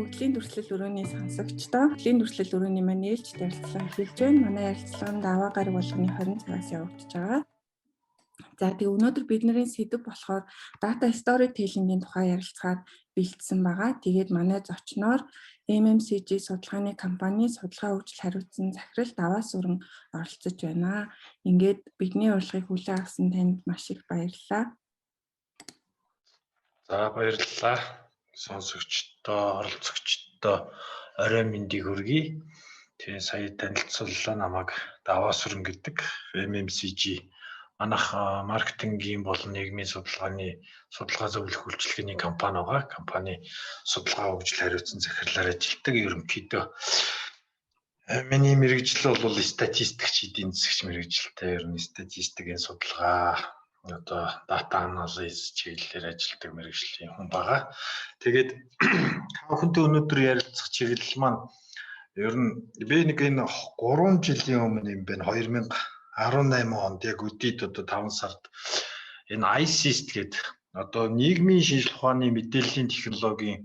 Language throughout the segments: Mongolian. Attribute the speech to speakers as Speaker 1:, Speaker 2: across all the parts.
Speaker 1: Хөгжлийн дүрслэл өрөөний сонсогчдоо хөгжлийн дүрслэл өрөөний маань ээлж ярилцлага эхэлж байна. Манай ярилцлаганд даваа гараг болгоны 20 цагаас явагдаж байгаа. За тэгээ өнөөдөр бидний сэдэв болохоор data storytelling-ийн тухай ярилцахаар бэлдсэн байгаа. Тэгээд манай зочноор MMCG судалгааны компани судалгаа хөгжил хариуцсан захирал Даваас Сүрэн оролцож байна. Ингээд бидний урилгыг хүлээн авсан танд маш их баярлалаа.
Speaker 2: За баярлалаа. Сонсогчдоо, оролцогчдоо орой мэндийг хүргэе. Тэгээ сая танилцууллаа, намайг Даваас Сүрэн гэдэг MMCG манайх маркетингийн болон нийгмийн судалгааны судалгаа зөвлөх үйлчилгээний компани байгаа. Компани судалгаа хөгжил хариуцсан захирлаар ажилладаг. Ерөнхийдөө миний мэргэжил бол статистикч, эдийн засагч мэргэжилтэй. Ер нь статистикийн судалгаа, одоо дата анализ чиглэлээр ажилладаг мэргэжлийн хүн байгаа. Тэгээд хүүхэнтэй өнөөдөр ярилцах чиглэл маань ер нь би нэг энэ 3 жилийн өмнө юм байна. 2018 онд яг үдийд одоо 5 сард энэ ICIST гэдэг одоо нийгмийн шинжилгээ ухааны мэдээллийн технологийн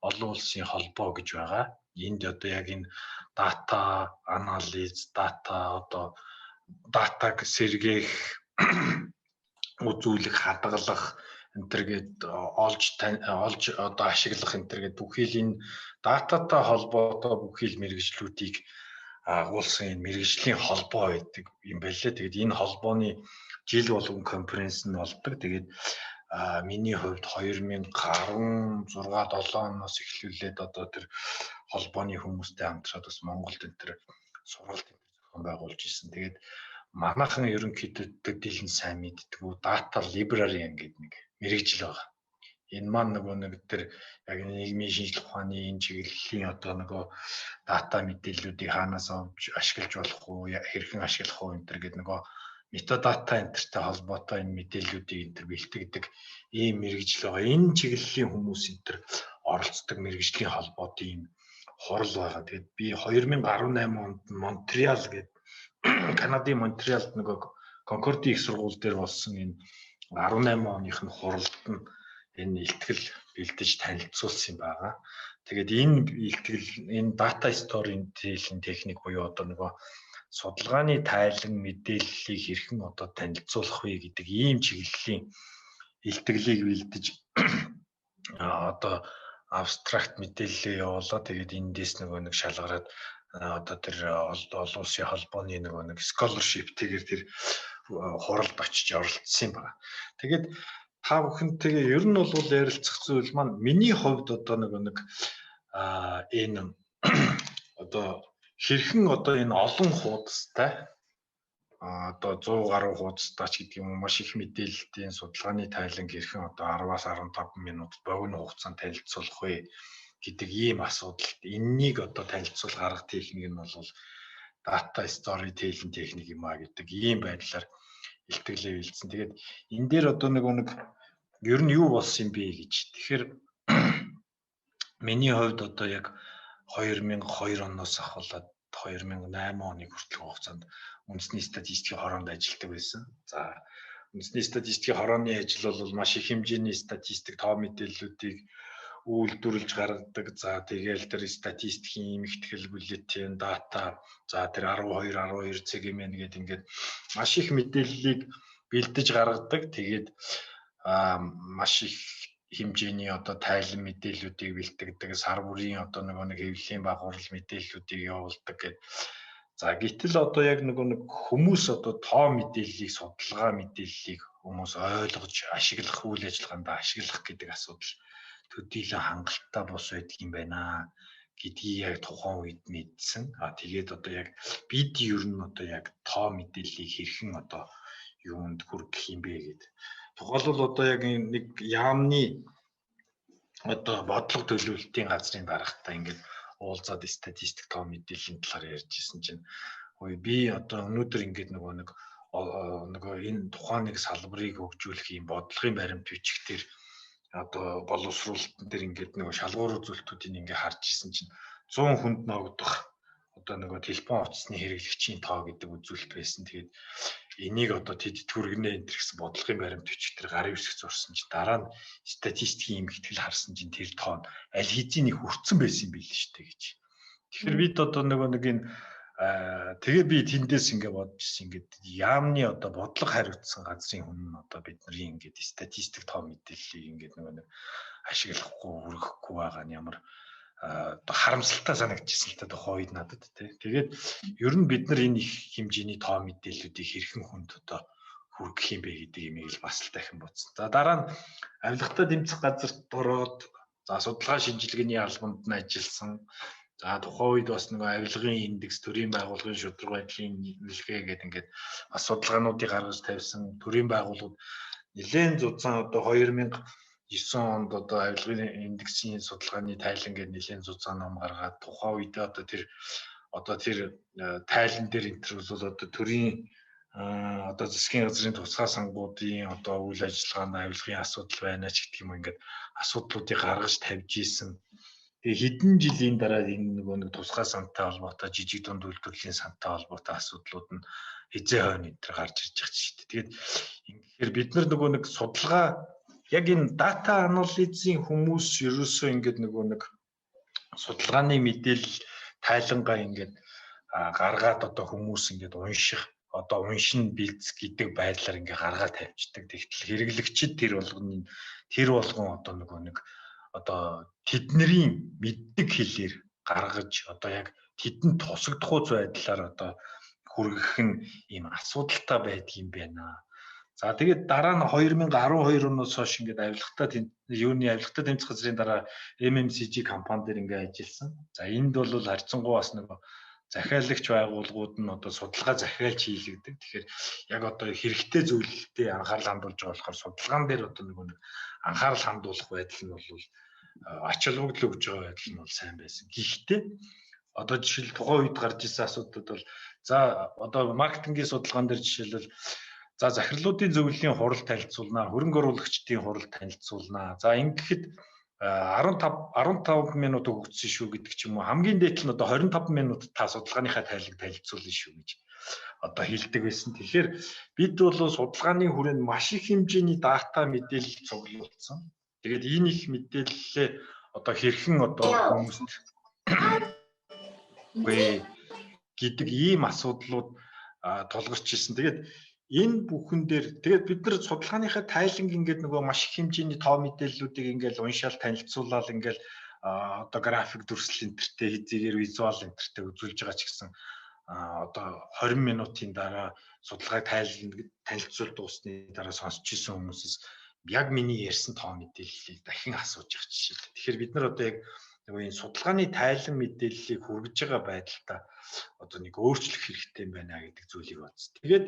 Speaker 2: олон улсын холбоо гэж байгаа. Энд одоо яг энэ дата анализ, датаг сэргээх, үзүүлэх, хадгалах энтергээд олж одоо ашиглах энтергээд бүхий л энэ дататай холбоотой бүхий л мэргэжлүүдийг агуулсан энэ мэргэжлийн холбоо байдаг юм байлээ. Тэгээд энэ холбооны жил болгон конференц нь болдог. Тэгээд миний хувьд 2016-7 оноос эхлүүлээд одоо тэр холбооны хүмүүстэй хамтраад бас Монголд энэ сургалт зохион байгуулж ирсэн. Тэгээд манайхан ерөнхийдөө дийлэн сайн мэддэг data library гэдэг нэг мэргэжил байгаа. Энэ маань нэг тэр яг нийгмийн шинжилгээ ухааны энэ чиглэлийн одоо дата мэдээллүүдийг хаанаас авч ашиглаж болох уу, хэрхэн ашиглах уу энэ гэдэг метадата энтертэй холбоотой энэ мэдээллүүдийг бэлтгэдэг ийм мэргэжил байгаа. Энэ чиглэлийн хүмүүс энэ оролцдог мэргэжлийн холбоот ийм хурал байгаа. Тэгээд би 2018 онд Монтреал гэдэг Канадын Монтреалд Конкорди их сургууль дээр болсон энэ 18 оных нь хуралд нь энэ илтгэл бэлдэж танилцуулсан юм байгаа. Тэгээд энэ илтгэл энэ data storytelling техник буюу одоо судалгааны тайлан мэдээллийг хэрхэн одоо танилцуулах вэ гэдэг ийм чиглэлийн илтгэлийг бэлдэж одоо абстракт мэдээлэлээ явуулаа. Тэгээд эндээс нэг шалгараад одоо тэр олон улсын холбооны нэг scholarship тэгээд тэр хуралд очиж оролцсон юм байна. Тэгээд та бүхэнтэйгээ ер нь бол ярилцах зүйл маань миний хувьд одоо энэ одоо хэрхэн одоо энэ олон хуудастай одоо 100 гаруй хуудастай ч гэдэг юм маш их мэдээллийн судалгааны тайлан хэрхэн одоо 10-аас 15 минут богино хугацаанд танилцуулах вэ гэдэг ийм асуудалд энэнийг одоо танилцуулах арга техник нь бол data storytelling техник юм а гэдэг ийм байдлаар илтгэлээ бэлдсэн. Тэгээд энэ дээр одоо ер нь юу болсон юм бэ гэж. Тэгэхээр миний хувьд одоо яг 2002 оноос ахуулаад 2008 оны хүртэлх хугацаанд үндэсний статистикийн хороонд ажилладаг байсан. За үндэсний статистикийн хорооны ажил бол маш их хэмжээний статистик тоо мэдээллүүдийг үйлдвэрлэж гаргадаг. За тэгээл тэр статистикийн эмэгтгэл бюллетень дата за тэр 12 CGM гэдэг ингээд маш их мэдээллийг бэлдэж гаргадаг. Тэгээд маш их хэмжээний одоо тайлан мэдээллүүдийг бэлтгэдэг. Сар бүрийн одоо нэг хэвлэлийн багварал мэдээллүүдийг явуулдаг гэдэг. За гэтэл одоо яг хүмүүс одоо тоо мэдээллийг судалгаа мэдээллийг хүмүүс ойлгож ашиглах үйл ажиллагаанд ашиглах гэдэг асуудал төдийлөн хангалттай бос байдаг юм байна гэдгийг яг тухайн үед мэдсэн. Тэгээд одоо яг бид ер нь одоо яг тоо мэдээллийг хэрхэн одоо юунд хүргэх юм бэ гэдэг. Тухайлбал одоо яг нэг яамны одоо бодлого төлөвлөлтийн газрын даргатай ингээд уулзаад статистик тоо мэдээллийн талаар ярьж ирсэн чинь би одоо өнөөдөр ингээд энэ тухайн нэг салбарыг хөгжүүлэх юм бодлогын баримт бичих дээр одоо боловсруулалтын дээр ингээд шалгуур үзүүлэлтүүдийг ингээд харж ирсэн чинь 100 хүнд ногдох одоо нөгөө телефон утасны хэрэглэгчийн тоо гэдэг үзүүлэлт байсан. Тэгээд энийг одоо тэд түргэнэ энэ гэсэн бодлогын баримт өчтөр гарын үсэг зурсан чинь дараа нь статистикийн эмхтгэл харсан чинь тэр тоо аль хэзээ нэг хүрцэн байсан юм билээ шүү дээ гэж. Тэгэхээр бид одоо нөгөө нэг энэ тэгээ би тэндээс ингээ бодчихсон ингээд яамны одоо бодлого хариуцсан газрын хүн нь одоо бидний ингээд статистик тоо мэдээллийг ингээд нөгөө нэг ашиглахгүй хүргэхгүй байгаа нь ямар одоо харамсалтай санагдчихсан л та тухайн үед надад тий. Тэгээд ер нь бид нар энэ их хэмжээний тоо мэдээллүүдийг хэрхэн хүнд одоо хүргэх юм бэ гэдэг юмыг л бас л дахин бодсон. За дараа нь авилгатай тэмцэх газарт ороод за судалгаа шинжилгээний албанд нь ажилласан. За тухайн үед бас нөгөө авилгын индекс, төрийн байгууллагын шударга байдлын нэлгээ гэдэг ингээд бас судалгаануудыг гаргаж тавьсан. Төрийн байгууллагууд нэлээд зузаан одоо 2009 онд одоо авилгын индексийн судалгааны тайлан гэдэг нэлээд зузаан ном гаргаад тухайн үед одоо тэр тайлан дээр энэ бол одоо төрийн одоо засгийн газрын тусгай сангуудын одоо үйл ажиллагаанд авилгын асуудал байна ч гэдэг юм ингээд асуудлуудыг гаргаж тавьж исэн. Тэгээ хэдэн жилийн дараа энэ нөгөө нэг тусгай сантай холбоотой жижиг дунд үйлдвэрлэлийн сантай холбоотой асуудлууд нь хизээ хойно энэ төр гарч ирж байгаа шүү дээ. Тэгээд ингэхээр бид нар нөгөө нэг судалгаа яг энэ дата анализийн хүмүүс ерөөсөө ингээд нөгөө нэг судалгааны мэдээлэл тайлангаа ингээд гаргаад одоо хүмүүс ингээд унших одоо уншин бэлдс гэдэг байдлаар ингээ гаргаад тавьчихдаг. Тэгтэл хэрэглэгчид тэр болгон одоо нөгөө нэг одоо тэдний мэддэг хэлээр гаргаж одоо яг тэдэнд тусагдах байдлаар одоо хүргэх нь ийм асуудалтай байдгийм байна. За тэгээд дараа нь 2012 оноос хойш ингээд авилгатай тэмцэх газрын дараа MMCG компани дээр ингээд ажилласан. За энд бол харьцангуй бас нөгөө захиалагч байгууллагууд нь одоо судалгаа захиалж хийлэгдэг. Тэгэхээр яг одоо хэрэгтэй зүйлдээ анхаарал хандуулж байгаа болохоор судалгаан дээр одоо нэг анхаарал хандуулах байдал нь бол ач холбогдол өгж байгаа байдал нь бол сайн байсан. Гэхдээ одоо жишээл тухайн үед гарч ирсэн асуудлууд бол за одоо маркетингийн судалгаан дээр жишээлбэл за захирлуудын зөвлөлийн хурал танилцуулнаа, хөрөнгө оруулагчдын хурал танилцуулнаа. За ингэхэд 15 минут өгөгдсөн шүү гэдэг ч юм уу. Хамгийн дээд нь одоо 25 минут та судалгааныхаа тайлбарыг танилцуулна шүү гэж одоо хэлдэг байсан. Тэгэхээр бид бол судалгааны хүрээнд маш их хэмжээний дата мэдээлэл цуглуулсан. Тэгээд энэ их мэдээллээ одоо хэрхэн одоо хүмүүст гэдэг ийм асуудлууд тулгарч ирсэн. Тэгээд энэ бүхэн дээр тэгээд бид нар судалгааныхаа тайланг ингээд нөгөө маш их хэмжээний тоо мэдээллүүдийг ингээд уншаал танилцуулаад ингээд одоо график дүрслэл энтертэй хэзээгээр визуал энтертэй үзүүлж байгаа ч гэсэн одоо 20 минутын дараа судалгааг танилцуул дуусны дараа сонсч ирсэн хүмүүсээс яг миний ярьсан тоо мэдээллийг дахин асууж явах жишээ. Тэгэхээр бид нар одоо яг нөгөө энэ судалгааны тайлан мэдээллийг хүргэж байгаа байдалтай одоо нэг өөрчлөх хэрэгтэй байна гэдэг зүйлийг бодсон. Тэгээд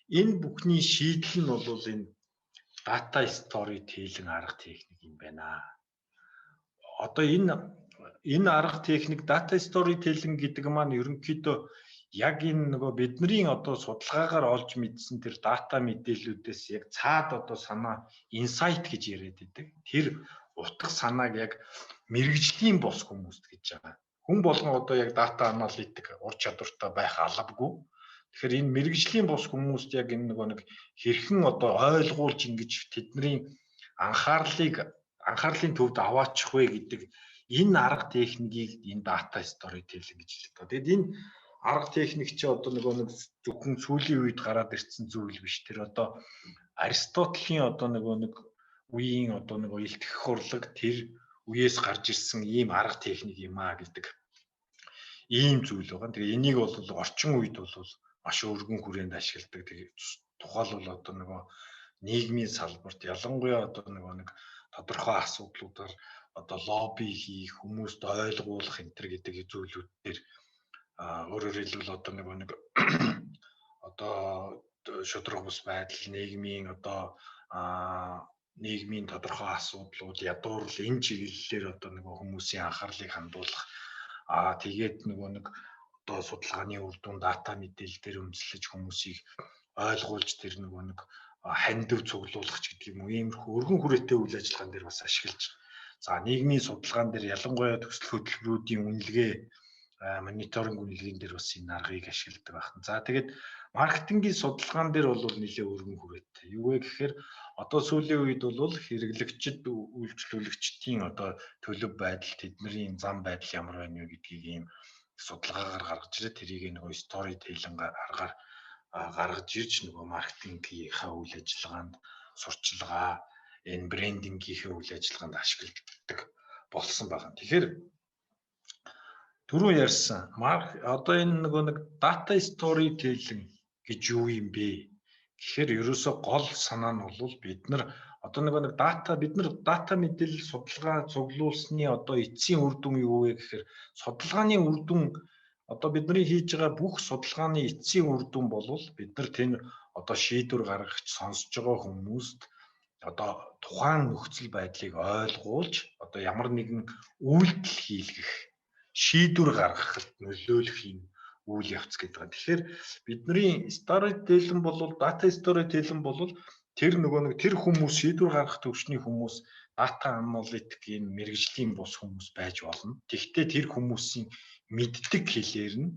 Speaker 2: энэ бүхний шийдэл нь бол энэ data storytelling арга техник юм байна. Одоо энэ арга техник data storytelling гэдэг маань ерөнхийдөө яг энэ нөгөө бидний одоо судалгаагаар олж мэдсэн тэр дата мэдээллүүдээс яг цаад одоо санаа insight гэж яриад байдаг. Тэр утга санааг яг мэрэгжлийн бос хүмүүст гэж байгаа. Хүн болгон одоо яг дата аналитик ур чадвартай байх албагүй. Тэгэхээр энэ мэрэгжлийн бос хүмүүст яг энэ нэг хэрхэн одоо ойлгуулж ингэж тэдний анхаарлын төвд аваачих вэ гэдэг энэ арга техникийг энэ data storytelling гэж хэлдэг. Тэгэд энэ арга техник чи одоо нэг зөвхөн сүүлийн үед гараад ирсэн зүйл биш. Тэр одоо Аристотелийн одоо нэг үеийн одоо илтгэх урлаг тэр үеэс гарч ирсэн ийм арга техник юм а гэдэг ийм зүйл байгаа. Тэгээ энийг бол орчин үед бол маш өргөн хүрээнд ашигладаг. Тэгээ тухайлбал одоо нийгмийн салбарт ялангуяа одоо нэг тодорхой асуудлуудаар одоо лобби хийх, хүмүүст ойлгуулах энэ төр гэдэг зүйлүүд дээр өөрөөр хэлбэл одоо одоо шударга бус байдал, нийгмийн одоо нийгмийн тодорхой асуудлууд ядуурл энэ чиглэлээр одоо хүмүүсийн анхаарлыг хандуулах тэгээд одоо судалгааны үр дүн дата мэдээлэл дээр үндэслэж хүмүүсийг ойлгуулж тэр хандив цуглуулах гэдэг юм уу иймэрхүү өргөн хүрээтэй үйл ажиллагаан дээр бас ашиглаж. За нийгмийн судалгаан дээр ялангуяа төсөл хөтөлбөрүүдийн үнэлгээ мониторинг үнэлгээнд дээр бас энэ аргыг ашигладаг байна. За тэгээд маркетингийн судалгаан дээр бол нэлээд өргөн хүрээтэй. Юу вэ гэхээр одоо сүүлийн үед бол хэрэглэгчид үйлчлүүлэгчдийн одоо төлөв байдал, тэдний зам байдал ямар байна вэ гэдгийг ийм судалгаагаар гаргаж ирээд тэрийг нөгөө стори тейлинг аргаар гаргаж ирж нөгөө маркетингийнхаа үйл ажиллагаанд сурчилгаа, энэ брендингийнхээ үйл ажиллагаанд ашигладаг болсон байна. Тэгэхээр түрүү ярьсан одоо энэ нөгөө нэг data storytelling гэж юу юм бэ гэхээр ерөөсөө гол санаа нь бол бид нар одоо нөгөө нэг бид нар дата мэдээлэл судалгаа цуглуулсны одоо эцсийн үр дүн юу вэ гэхээр судалгааны үр дүн одоо бидний хийж байгаа бүх судалгааны эцсийн үр дүн бол бид нар тэн одоо шийдвэр гаргагч сонсож байгаа хүмүүст одоо тухайн нөхцөл байдлыг ойлгуулж одоо ямар нэгэн үйлдэл хийлгэх шийдвэр гаргахад нөлөөлөх юм үйл явц гэдэг байна. Тэгэхээр бидний storytelling бол data storytelling бол тэр нөгөө нэг тэр хүмүүс шийдвэр гаргах төвчний хүмүүс data analytic-ийн мэрэгжлийн бус хүмүүс байж болно. Тэгвэл тэр хүмүүсийн мэддэг хэлээр нь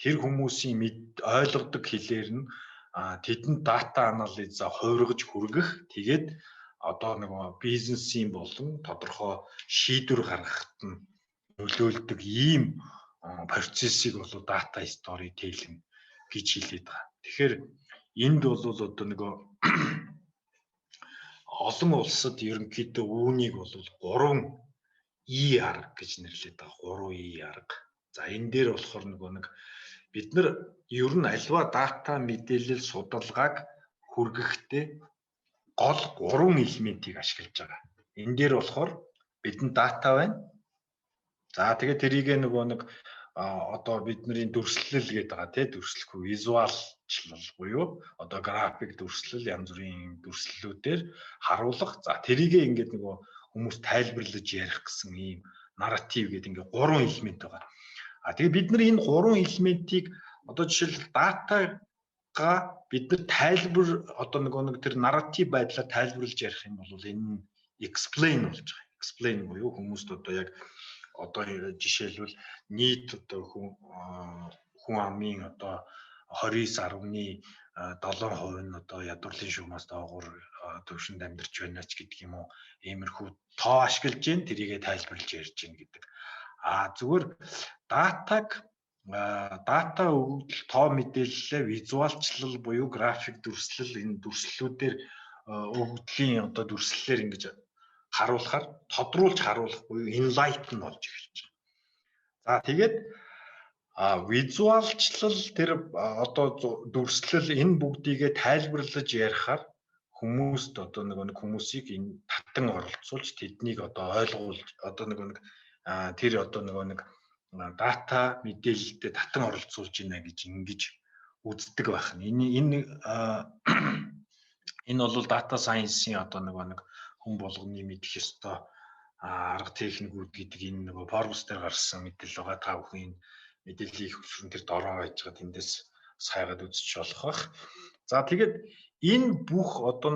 Speaker 2: тэр хүмүүсийн ойлгодог хэлээр нь тэдэнд data analysis-а хувиргаж хүргэх тэгээд одоо нөгөө бизнесийн болон тодорхой шийдвэр гаргахад нь нөлөөлдөг ийм процессыг бол data storytelling гэж хэлээд байгаа. Тэгэхээр энд бол одоо нөгөө олон улсад ерөнхийдөө үүнийг бол 3 E арга гэж нэрлэдэг байгаа. 3 E арга. За энэ дээр болохоор нөгөө нэг бид нар ер нь альва дата мэдээлэл судалгааг хүргэхдээ гол 3 элементийг ашиглаж байгаа. Энэ дээр болохоор бидэнд дата байна. За тэгээд тэрийг нөгөө нэг одоо бидний дүрслэл гэдэг байгаа тий дүрслэх визуалчлал буюу одоо график дүрслэл янз бүрийн дүрслэлүүдээр харуулах. За тэрийг ингээд нөгөө хүмүүс тайлбарлаж ярих гэсэн ийм нарратив гэдэг ингээд 3 элемент байгаа. Тэгээ бид нар энэ 3 элементийг одоо жишээл датагаа бид нар тайлбар одоо нэг тэр нарратив байдлаар тайлбарлаж ярих юм бол энэ explain болж байгаа. Explain буюу хүмүүст одоо яг одоо жишээлбэл нийт одоо хүн амын одоо 29.7% нь одоо ядуурлын шугамаас доогуур төвшөнд амьдарч байна ч гэдэг юм уу. Иймэрхүү тоо ашиглаж гин тэрийгэ тайлбарлаж ярьж гин гэдэг. Зүгээр дата өгөгдөл тоо мэдээлэлээ визуалчлал буюу график дүрслэл энэ дүрслэлүүдээр өгөгдлийн одоо дүрслэлээр ингэж харуулахаар тодруулж харуулах буюу enlighten болж эхэлж байгаа. За тэгээд визуалчлал тэр одоо дүрслэл энэ бүгдийгээ тайлбарлаж ярихаар хүмүүст одоо нэг хүмүүсийг энэ татан оролцуулж тэднийг одоо ойлгуулж одоо тэр одоо нэг дата мэдээлэлтэй татан оролцуулж байна гэж ингэж үздэг байх. Энэ бол data science-ийн одоо нэг хүн болгоны мэдэх ёстой арга техникүүд гэдэг энэ Forbes дээр гарсан мэдээлэл байгаа. Та бүхэн мэдээллийг хөвшрөн тэр дороо байж байгаа тэндээс сайгаад үзчих болох бах. За тэгээд энэ бүх одоо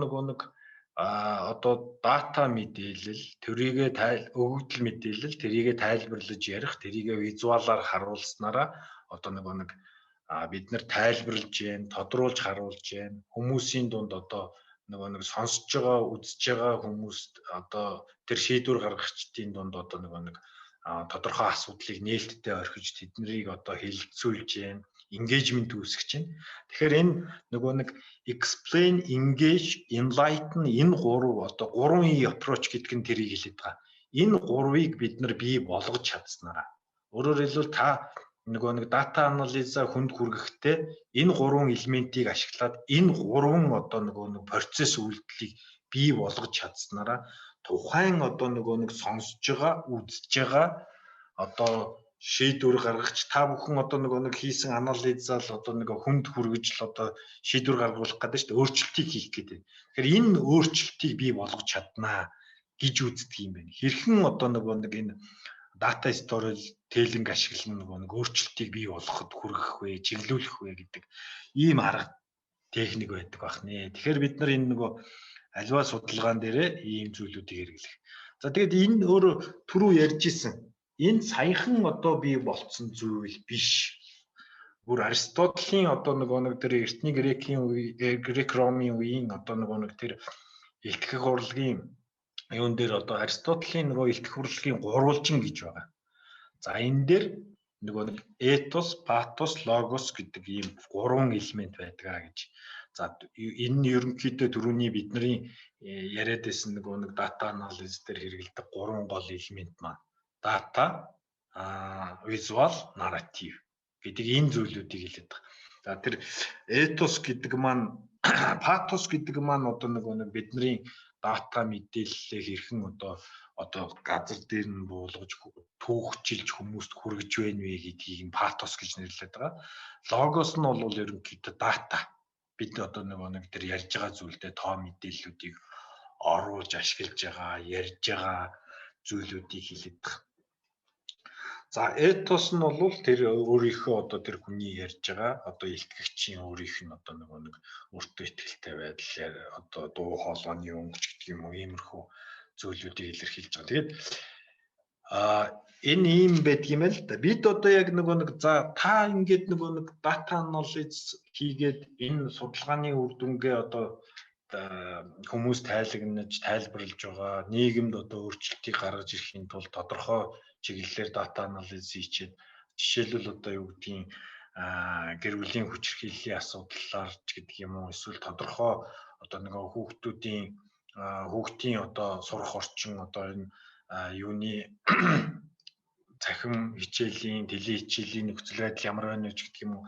Speaker 2: одоо дата мэдээлэл тэрийгэ өгөгдөл мэдээлэл тэрийгэ тайлбарлаж ярих тэрийгэ визуалаар харуулснараа одоо бид нар тайлбарлаж जैन тодруулж харуулж जैन хүмүүсийн дунд одоо сонсож байгаа үзэж байгаа хүмүүст одоо тэр шийдвэр гаргагчдын дунд одоо тодорхой асуудлыг нээлттэй орхиж тэднийг одоо хэлэлцүүлж Jain engagement үүсгэж байна. Тэгэхээр энэ explain, engage, enlighten энэ 3 E approach гэдэг нь тэрийг хэлээд байгаа. Энэ 3-ыг бид нар бий болгож чадсанараа. Өөрөөр хэлбэл та дата анализа хүнд хүргэхдээ энэ 3 элементийг ашиглаад энэ 3 одоо процесс үйлдэлийг бий болгож чадсанараа тухайн одоо сонсож байгаа, үзэж байгаа одоо шийдвэр гаргагч та бүхэн одоо хийсэн анализал одоо хүнд хүргэж л одоо шийдвэр гаргуулах гэдэг чинь өөрчлөлтийг хийх гэдэг. Тэгэхээр энэ өөрчлөлтийг бий болгож чаднаа гэж үздэг юм байна. Хэрхэн одоо энэ data storytelling ашиглан өөрчлөлтийг бий болгоход хүргэх вэ, чиглүүлэх вэ гэдэг ийм арга техник байдаг бахнэ. Тэгэхээр бид нар энэ аливаа судалгаан дээрээ ийм зүйлүүдийг хэрэглэх. За тэгээд энэ өөрөө түрүү ярьж исэн энэ саяхан одоо бий болцсон зүйл биш. Бүр Аристотелийн одоо нэг тэр эртний грекийн үе, грек-ромын үеийн одоо нэг тэр илтгэх урлагийн юун дээр одоо Аристотелийн илтгэх урлагийн гурвалжин гэж байгаа. За энэ дээр нэг этос, патос, логос гэдэг ийм гурван элемент байдаг гэж. За энэ нь ерөнхийдөө түрүүний бидний яриад байсан нэг дата анализ дээр хэрэгэлдэг гурван гол элемент маань. Дата, visual, narrative гэдэг энэ зүйлүүдийг хэлээд байгаа. За тэр этос гэдэг маань, патос гэдэг маань одоо нэг бидний дата мэдээллээ хэрхэн одоо газар дээр нь буулгаж түүхчилж хүмүүст хүргэж байна вэ гэдгийг нь патос гэж нэрлэдэг байгаа. Логос нь бол ерөнхийдөө дата. Бид одоо нэг тэр ярьж байгаа зүйлдээ тоо мэдээллүүдийг оруулж ашиглаж байгаа, ярьж байгаа зүйлүүдийг хэлээд байгаа. За этос нь бол тэр өөрийнхөө одоо тэр хүний ярьж байгаа одоо илтгэгчийн өөрийнх нь одоо нэг өөртөө итгэлтэй байдал одоо дуу хоолойны өнгөч гэдэг юм уу иймэрхүү зүйлүүдийг илэрхийлж байгаа. Тэгээд энэ ийм байдаг юм л да. Бид одоо яг нэг за та ингээд нэг data analysis хийгээд энэ судалгааны үр дүнгээ одоо хүмүүс тайлагнаж тайлбарлаж байгаа, нийгэмд одоо өөрчлөлтийг гаргаж ирэхийн тулд тодорхой чиглэлээр data analysis хийчихэд жишээлбэл одоо юу гэдгийг гэр бүлийн хүчирхийллийн асуудлаар ч гэдэг юм уу эсвэл тодорхой одоо нэг хүүхдийн одоо сурах орчин одоо энэ юуны цахим хичээлийн, теле хичээлийн нөхцөл байдал ямар байна вэ гэдэг юм уу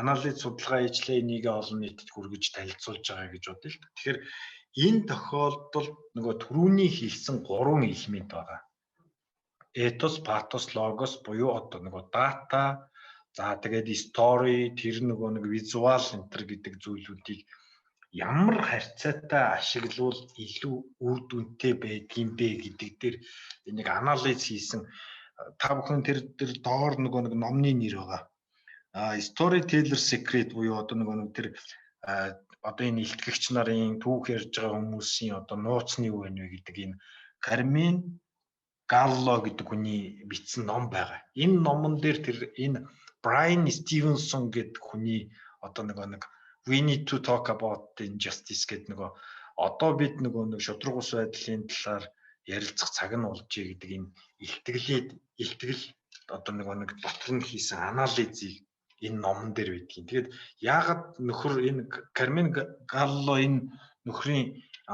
Speaker 2: анализ судалгаа хийжлээ энийг олон нийтэд хүргэж танилцуулж байгаа гэж бодъё л. Тэгэхээр энэ тохиолдолд түрүүний хэлсэн гурван элемент байгаа. Этос, патос, логос буюу одоо дата, за тэгээд story, тэр нэг visual enter гэдэг зүйлүүдийг ямар харьцаатай ашиглавал илүү үр дүнтэй байдгийм бэ гэдэг дээр нэг анализ хийсэн. Та бүхэн тэр доор нэг номны нэр байгаа. Storyteller Secret буюу одоо тэр одоо энэ илтгэгч нарын түүх ярьж байгаа хүмүүсийн одоо нууц нь юу вэ гэдэг энэ Кармен Галло гэдэг хүний бичсэн ном байгаа. Энэ номон дээр тэр энэ Брайан Стивенсон гэдэг хүний одоо нэг We need to talk about injustice гэдэг одоо бид шудраг ус байдлын талаар ярилцах цаг нь болж байгаа гэдэг энэ илтгэл одоо дотор нь хийсэн анализыг энэ номон дээр байдгийг. Тэгээд яагаад нөхөр энэ Кармен Галло энэ нөхрийн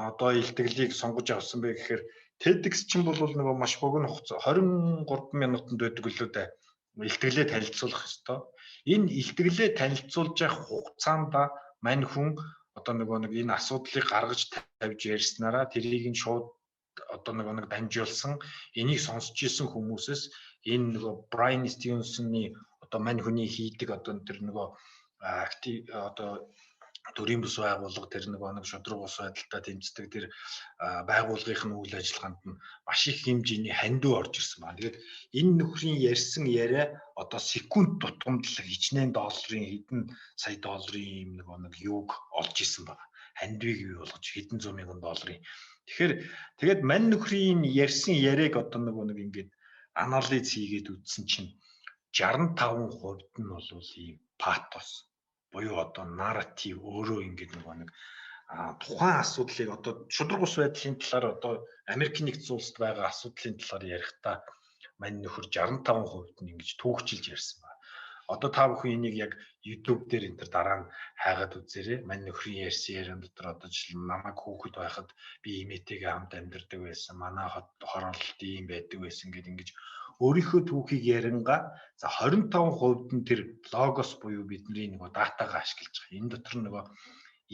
Speaker 2: одоо илтгэлийг сонгож авсан бэ гэхээр TEDx чинь бол маш богино хугацаа 23 минутанд байдаг лөө дээ. Илтгэлээ танилцуулах ёстой. Энэ илтгэлээ танилцуулж явах хугацаанд мань хүн одоо энэ асуудлыг гаргаж тавьж ярьснараа тэрийг нь шууд одоо дамжуулсан энийг сонсч ирсэн хүмүүсээс энэ Брайан Стивенсоны одоо мань хүний хийдэг одоо тэр актив одоо төрийн бус байгууллага тэр шудраг ус байдалтай тэмцдэг тэр байгууллагын үйл ажиллагаанд нь маш их хэмжээний хандив орж ирсэн байна. Тэгээд энэ нөхрийн ярьсан яриа одоо секунд тутамд л хичнээн долларын хэдэн сая долларын юуг олж ирсэн байна. Хандивыг бий болгож хэдэн зуун мянган долларын. Тэгээд мань нөхрийн ярьсан яриаг одоо ингээд анализ хийгээд үзсэн чинь 65% нь бол ийм патос буюу одоо нарратив өөрөө ингээд тухайн асуудлыг одоо шудраг ус байдлын талаар одоо Америкийн нэгдсэн улсад байгаа асуудлын талаар ярихдаа мань нөхөр 65% нь ингэж түүхчилж ярьсан байна. Одоо та бүхэн энийг яг YouTube дээр энэ дараа нь хайгаад үзээрэй. Мань нөхрийн ярьсан яриан дотор одоо жишээ нь намайг хүүхэд байхад би эмээтэйгээ хамт амьдардаг байсан. Манай хороолт ийм байдаг байсан гэдэг ингэж өөрийнхөө түүхийг яриангаа за 25% нь тэр логос буюу бидний датагаа ашиглаж байгаа. Энэ дотор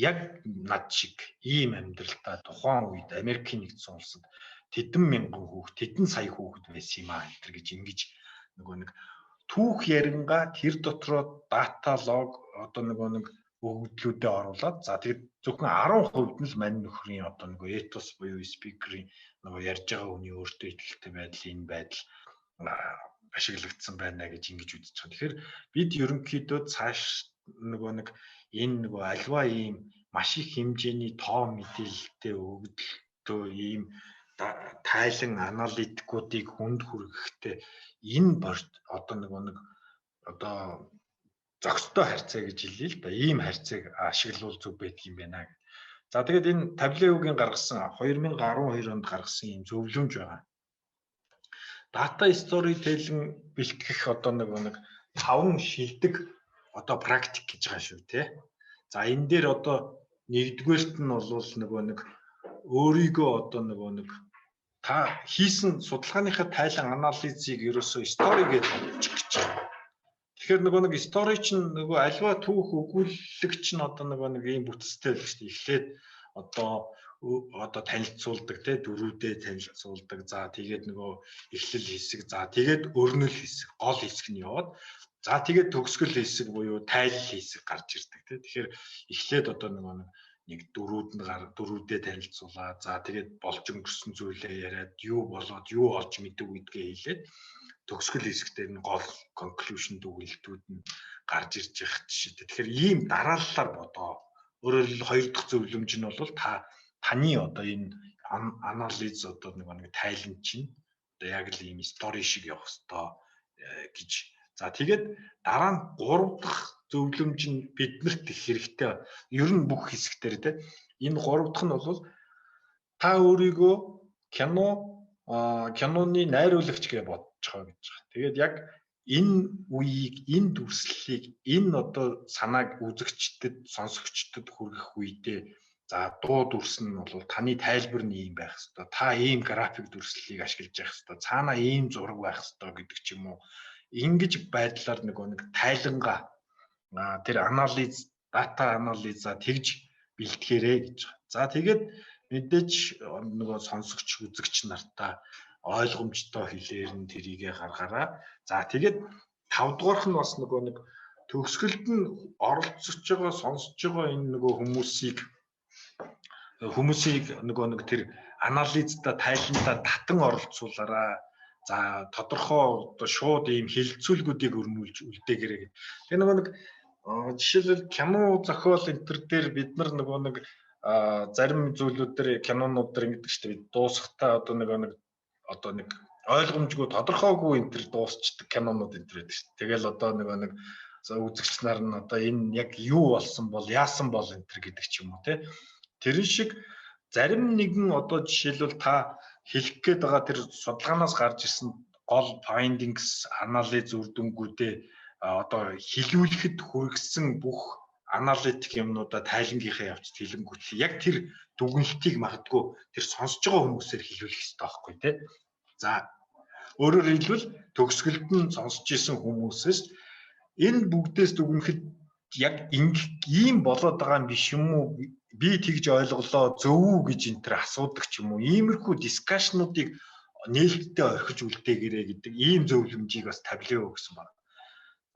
Speaker 2: яг над шиг ийм амьдралтай тухайн үед Америкийн нэгдсэн улсад тэдэн мянган хүүхэд, тэдэн сая хүүхэд байсан юм аа гэж ингэж түүх яриангаа тэр дотроо дата лог одоо өгөгдлүүдэд оруулаад за тэгээд зөвхөн 10% нь л мань нөхрийн одоо этос буюу спикерийн ярьж байгаа хүний өөртөө итгэлтэй байдал энэ байдал ашиглагдсан байна гэж ингэж үзэж байгаа. Тэгэхээр бид ерөнхийдөө цааш энэ альва ийм маш их хэмжээний тоо мэдээлэлтэй өгөгдөлтөө ийм тайлан аналитикуудыг хүнд хүргэхдээ энэ одоо нэг одоо зохистой харьцаа гэж хэлье л да. Ийм харьцааг ашиглавал зүг байдаг юм байна. За тэгээд энэ Таблиогийн гаргасан 2012 онд гаргасан ийм зөвлөмж байгаа. Data storytelling бэлтгэх одоо нэг 5 шилдэг одоо практик гэж байгаа шүү те. За энэ дээр одоо нэгдүгээрт нь бол нэг өөрийгөө одоо нэг та хийсэн судалгааныхаа тайлан анализыг ерөөсөө story гэж очих гэж байна. Тэгэхээр нэг story чинь альва түүх өгүүлэгч нь одоо нэг ийм бүтцтэй байдаг шүү дээ. Эхлээд одоо танилцуулдаг те, дөрүүдээ танилцуулдаг. За тэгээд эхлэл хэсэг, за тэгээд өрнөл хэсэг, гол хэсэг нь яваад, за тэгээд төгсгөл хэсэг буюу тайлал хэсэг гарч ирдэг те. Тэгэхээр эхлээд одоо нэг дөрүүдээ танилцуулаад, за тэгээд болж өнгөрсөн зүйлээ яриад, юу болоод юу олж мэдэв гэдгээ хэлээд төгсгөл хэсэгтэр нь гол conclusion дүгнэлтүүд нь гарч ирж байгаа жишээтэй. Тэгэхээр ийм дарааллаар бодоо. Өөрөөр хэлбэл хоёр дахь зөвлөмж нь бол таны одоо энэ анализ одоо нэг тайлан чинь одоо яг л ийм story шиг явах хэрэгтэй гэж. За тэгээд дараа нь гурав дахь зөвлөмж нь биднэрт их хэрэгтэй. Ер нь бүх хэсэгтэр те. Энэ гурав дахь нь бол та өөрийгөө киноны найруулагч гэж бодож байгаа гэж байна. Тэгээд яг энэ үеийг, энэ дүрслэлийг, энэ одоо санааг үзэгчдэд, сонсогчдод хүргэх үедээ за дуу дүрс нь бол таны тайлбар нь ийм байх хэрэгтэй. Та ийм график дүрслэлийг ашиглаж явах хэрэгтэй. Цаанаа ийм зураг байх хэрэгтэй гэдэг ч юм уу. Ингэж байдлаар нэг тайлангаа тэр дата анализа тэгж бэлтгээрэй гэж байна. За тэгээд мэдээж сонсогч, үзэгч нартаа ойлгомжтой хэлээр нь тэрийгэ гаргаараа. За тэгээд 5 дугаарх нь бас нэг төгсгөлд нь оролцож байгаа, сонсож байгаа энэ хүмүүсийг тэр анализда, тайландаа татан оролцуулаарай. За тодорхой одоо шууд ийм хилцүүлгүүдийг өрнүүлж үлдээгээрэй гэдэг. Тэгээ жишээлбэл кино зохиол энэ төр дээр бид нар зарим зүйлүүд дээр кинонууд дээр ингэдэг шүү дээ. Дуусахтаа одоо нэг ойлгомжгүй тодорхойгүй энэ төр дуусчдаг кинонууд энэ төр байдаг шүү дээ. Тэгэл одоо үзэгч нар нь одоо энэ яг юу болсон бол яасан бол энэ төр гэдэг ч юм уу те. Тэрэн шиг зарим нэгэн одоо жишээлбэл та хэлэх гээд байгаа тэр судалгаанаас гарч ирсэн гол findings, анализ үр дүнгуудээ одоо хилүүлэхэд хүргэсэн бүх аналитик юмнуудаа тайлангийнхаа явцад хэлэнгүүт яг тэр дүгнэлтийг магадгүй тэр сонсож байгаа хүмүүсээр хэлүүлэх хэрэгтэй байхгүй тий. За өөрөөр хэлбэл төгсгөлд нь сонсож исэн хүмүүсээс энэ бүгдээс дүгнэхэд яг ийм болоод байгаа юм биш юм уу? Би тэгж ойлголоо, зөв үү гэж энэ төр асуудаг ч юм уу. Иймэрхүү дискашнуудыг нээлттэй орхиж үлдээгээрэй гэдэг ийм зөвлөмжийг бас Таблио өгсөн байна.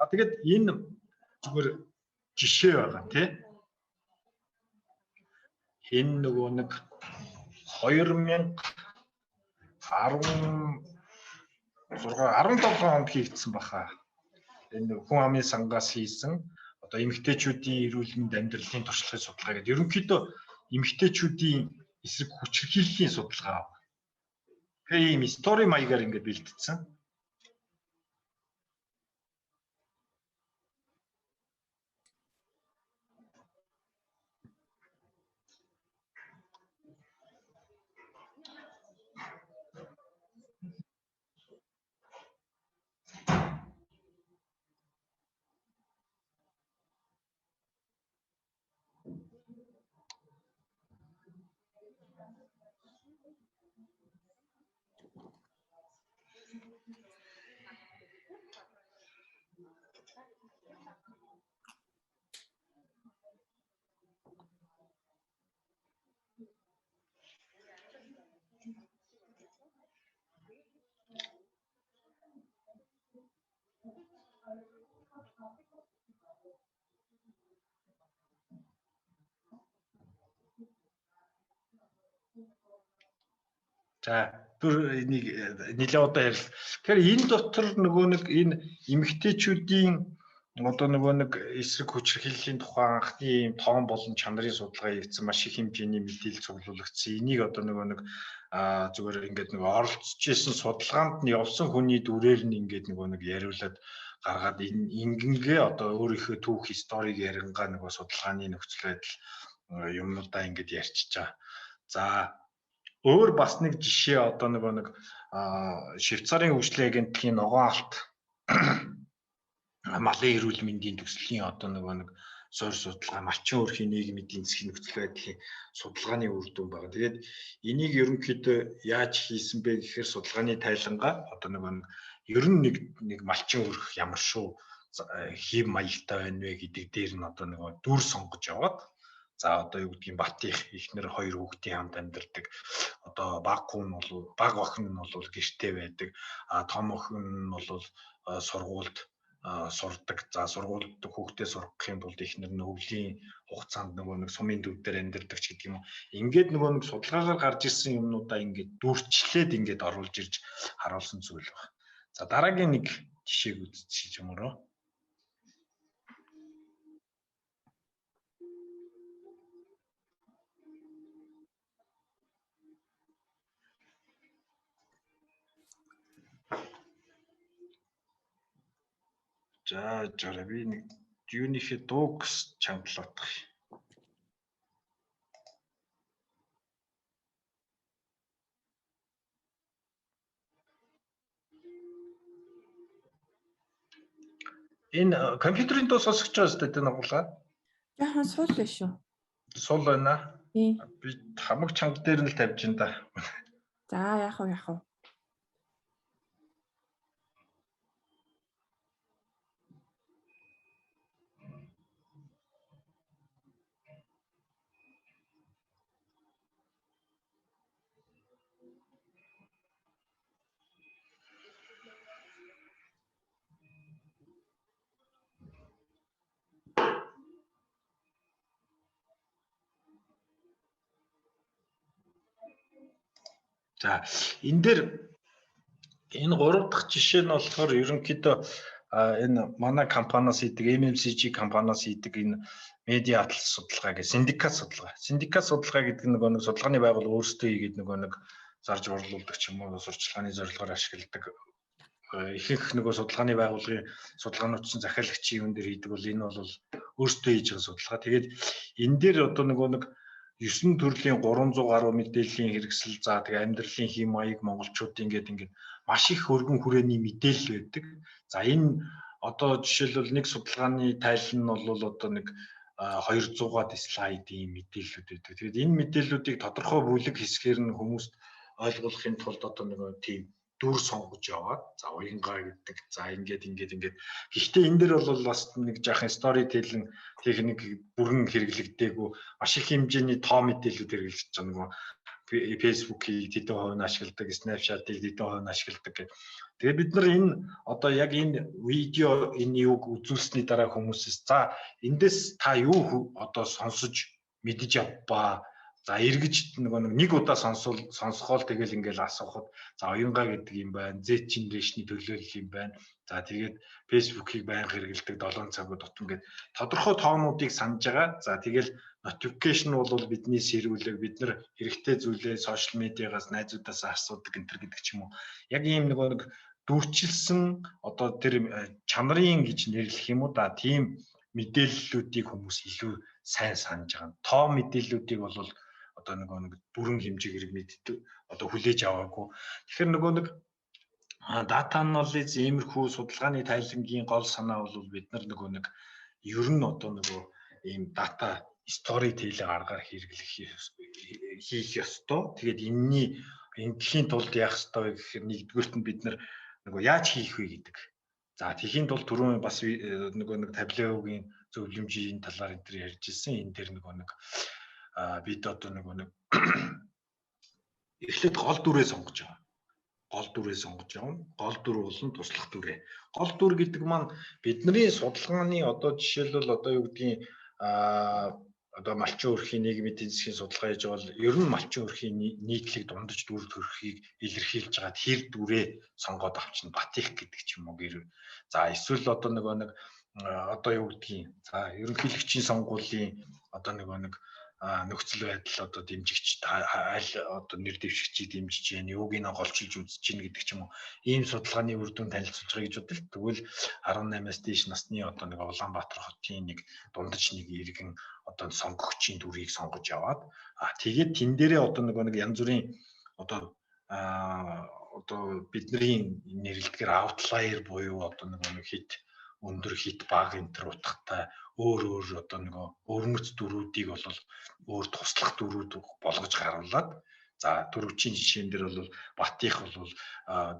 Speaker 2: А тэгээд энэ зүгээр жишээ байгаа тий. Энэ 2017 онд хийгдсэн баха. Энэ хүн амын сангаас хийсэн одоо эмэгтэйчүүдийн эрүүл мэнд амьдралын туршлагын судалгаа гэдэг. Ерөнхийдөө эмэгтэйчүүдийн эсрэг хүчирхийллийн судалгаа. Тэгээ ийм стори маягаар ингээд бэлтгэсэн. За бүр энийг нэлээд удаа ярил. Тэгэхээр энэ дотор нэг энэ эмэгтэйчүүдийн одоо нөгөө нэг эсрэг хүчирхийллийн тухай анхны ийм тоон болон чанарын судалгаа хийгдсэн маш их хэмжээний мэдээлэл цуглуулагдсан. Энийг одоо нөгөө нэг зүгээр ингээд нөгөө оролцож исэн судалгаанд нь явсан хүний дүрээр нь ингээд нөгөө нэг яриулаад гаргаад ингэнгээ одоо өөрийнхөө түүх историйг ярингаа нөгөө судалгааны нөхцөл байдал юмнуудаа ингээд ярьчихж байгаа. За өөр бас нэг жишээ одоо нөгөө нэг Швейцарын хөгжлийн агентлагийн ногоон алт малын эрүүл мэндийн төслийн одоо нөгөө нэг суур судалгаа, малчин өрхийн нийгмийн эдийн засгийн нөхцөл байдлын судалгааны үр дүн байна. Тэгээд энийг ерөнхийдөө яаж хийсэн бэ гэхээр судалгааны тайлангаа одоо нөгөө нэг ер нь нэг малчин өрх ямар шүү хэв маягтай байна вэ гэдэг дээр нь одоо нөгөө дүр сонгож яваад за одоо юу гэдгийг Бат ихнэр хоёр хүүхдийн хамт амьдардаг. Одоо баг хүн нь бол баг охин нь бол гэртээ байдаг. Том охин нь бол сургуульд сурдаг. За сургуульд хүүхдээ сургах юм бол ихнэр нь өвлийн хугацаанд нөгөө нэг сумын төв дээр амьдардаг ч гэдэг юм. Ингээд нөгөө нэг судалгаагаар гарч ирсэн юмнуудаа ингээд дүрчлээд ингээд оруулж ирж харуулсан зүйл байна. За дараагийн нэг жишээг үзчихье юм уу? За жаараа би нэг юуныхээ дууг чангалаадах. Энэ компьютерийн дуу сонсож байгаа зү тэ нагуулаа.
Speaker 1: Яхан сул биш шүү.
Speaker 2: Сул байна.
Speaker 1: Би
Speaker 2: хамаг чанга дээр нь л тавьж ин да.
Speaker 1: За яах вэ?
Speaker 2: За энэ дээр энэ 3 дахь жишээ нь болохоор ерөнхийдөө энэ манай компаниас хийдэг MMCG компаниас хийдэг энэ медиа атлас судалгаа гэх синдикат судалгаа. Синдикат судалгаа гэдэг нөгөө нэг судалгааны байгууллага өөрсдөө хийгээд нөгөө нэг зарж борлуулдаг ч юм уу сурчлагын зорилгоор ашигладаг. Ихэнх нөгөө судалгааны байгууллагын судалгаануудсан захиалагчийн юм дээр хийдэг бол энэ бол өөрсдөө хийж байгаа судалгаа. Тэгээд энэ дээр одоо нөгөө нэг 9 төрлийн 300 гаруй мэдээллийн хэрэгсэл за тэгээ амьдралын хэм маяг монголчуудын ингээд маш их өргөн хүрээний мэдээлэл байдаг. За энэ одоо жишээлбэл нэг судалгааны тайлал нь бол одоо нэг 200-аад слайдын мэдээллүүд байдаг. Тэгээд энэ мэдээллүүдийг тодорхой бүлэг хэсгээр нь хүмүүст ойлгуулахын тулд одоо нэг тийм дүр сонгож яваад за уянгаа гэдэг за ингээд гэхдээ энэ дэр бол бас нэг жаахан стори теллинг техник бүрэн хэрэглэгдээгүй маш их хэмжээний тоо мэдээлэлүүд хэрэглэж байгаа нөгөө Facebook-ийг хэдэн хувь нь ашигладаг, Snapchat-ыг хэдэн хувь нь ашигладаг гэх. Тэгээд бид нар энэ одоо яг энэ видео энэ юуг үзүүлсний дараа хүмүүсээс за эндээс та юу одоо сонсож мэдэж авбаа. За эргэж нэг удаа сонсгоол тэгэл ингээл асуухад за уянгаа гэдэг юм байна. Z generation-ийн төлөөлөл юм байна. За тэгээд Facebook-ыг байнга хэрэглэдэг 7 цагууд тутам гэдэг тодорхой тоонуудыг санаж байгаа. За тэгэл notification бол бидний сэрүүлэг бид нар хэрэгтэй зүйлээ сошиал медиагаас найзуудаасаа асуудаг энэ гэдэг ч юм уу. Яг ийм нэг дүүрчилсэн одоо тэр чанарын гэж нэрлэх юм уу да тийм мэдээллүүдийг хүмүүс илүү сайн санаж байгаа. Тоо мэдээллүүдийг бол одоо нэг бүрэн хэмжээгээр мэддэг одоо хүлээж аваагүй. Тэгэхээр нэг data analysis иймэрхүү судалгааны тайлангийн гол санаа бол бид нар нэг ер нь одоо ийм data storytelling аргаар хийх ёстой. Тэгээд энэхийн тулд яах ёстой вэ гэхээр нэгдүгüрт нь бид нар яаж хийх вэ гэдэг. За тэхийн тулд түрүүн бас нэг таблогийн зөвлөмжийн талаар энэ төр ярьж ирсэн. Энэ дээр бид одоо эхлээд гол дүрээ сонгож байгаа. Гол дүр болон туслах дүрээ. Гол дүр гэдэг маань бидний судалгааны одоо жишээлбэл одоо юу гэдгийг одоо малчин өрхийн нийгмийн эдийн засгийн судалгаа хийж байгаа бол ер нь малчин өрхийн нийтлэг дундаж дүр төрхийг илэрхийлж байгаа тэр дүрээ сонгоод авчихна. Бат их гэдэг ч юм уу гэр. За эсвэл одоо одоо юу гэдгийг за ерөнхийлөгчийн сонгуулийн одоо нэг нөхцөл байдал одоо дэмжигч аль одоо нэр дэвшигчийг дэмжиж гэн юуг нь голчилж үзэж гин гэдэг ч юм уу ийм судалгааны үр дүн танилцуулж байгаа гэж бодъё. Тэгвэл 18-аас дээш насны одоо нэг Улаанбаатар хотын нэг дундаж нэг иргэн одоо сонгогчийн дүрийг сонгож яваад тэгээд тэн дээрээ одоо нэг янз бүрийн одоо бидний нэрлэдгээр outlier буюу одоо нэг хит өндөр хит баг энэ төр утгатай өөр одоо нэг өрмөц дөрүүдийг бол өөр туслах дөрүүд болгож гаргалаад за дөрвчийн жишээн дээр бол Батих бол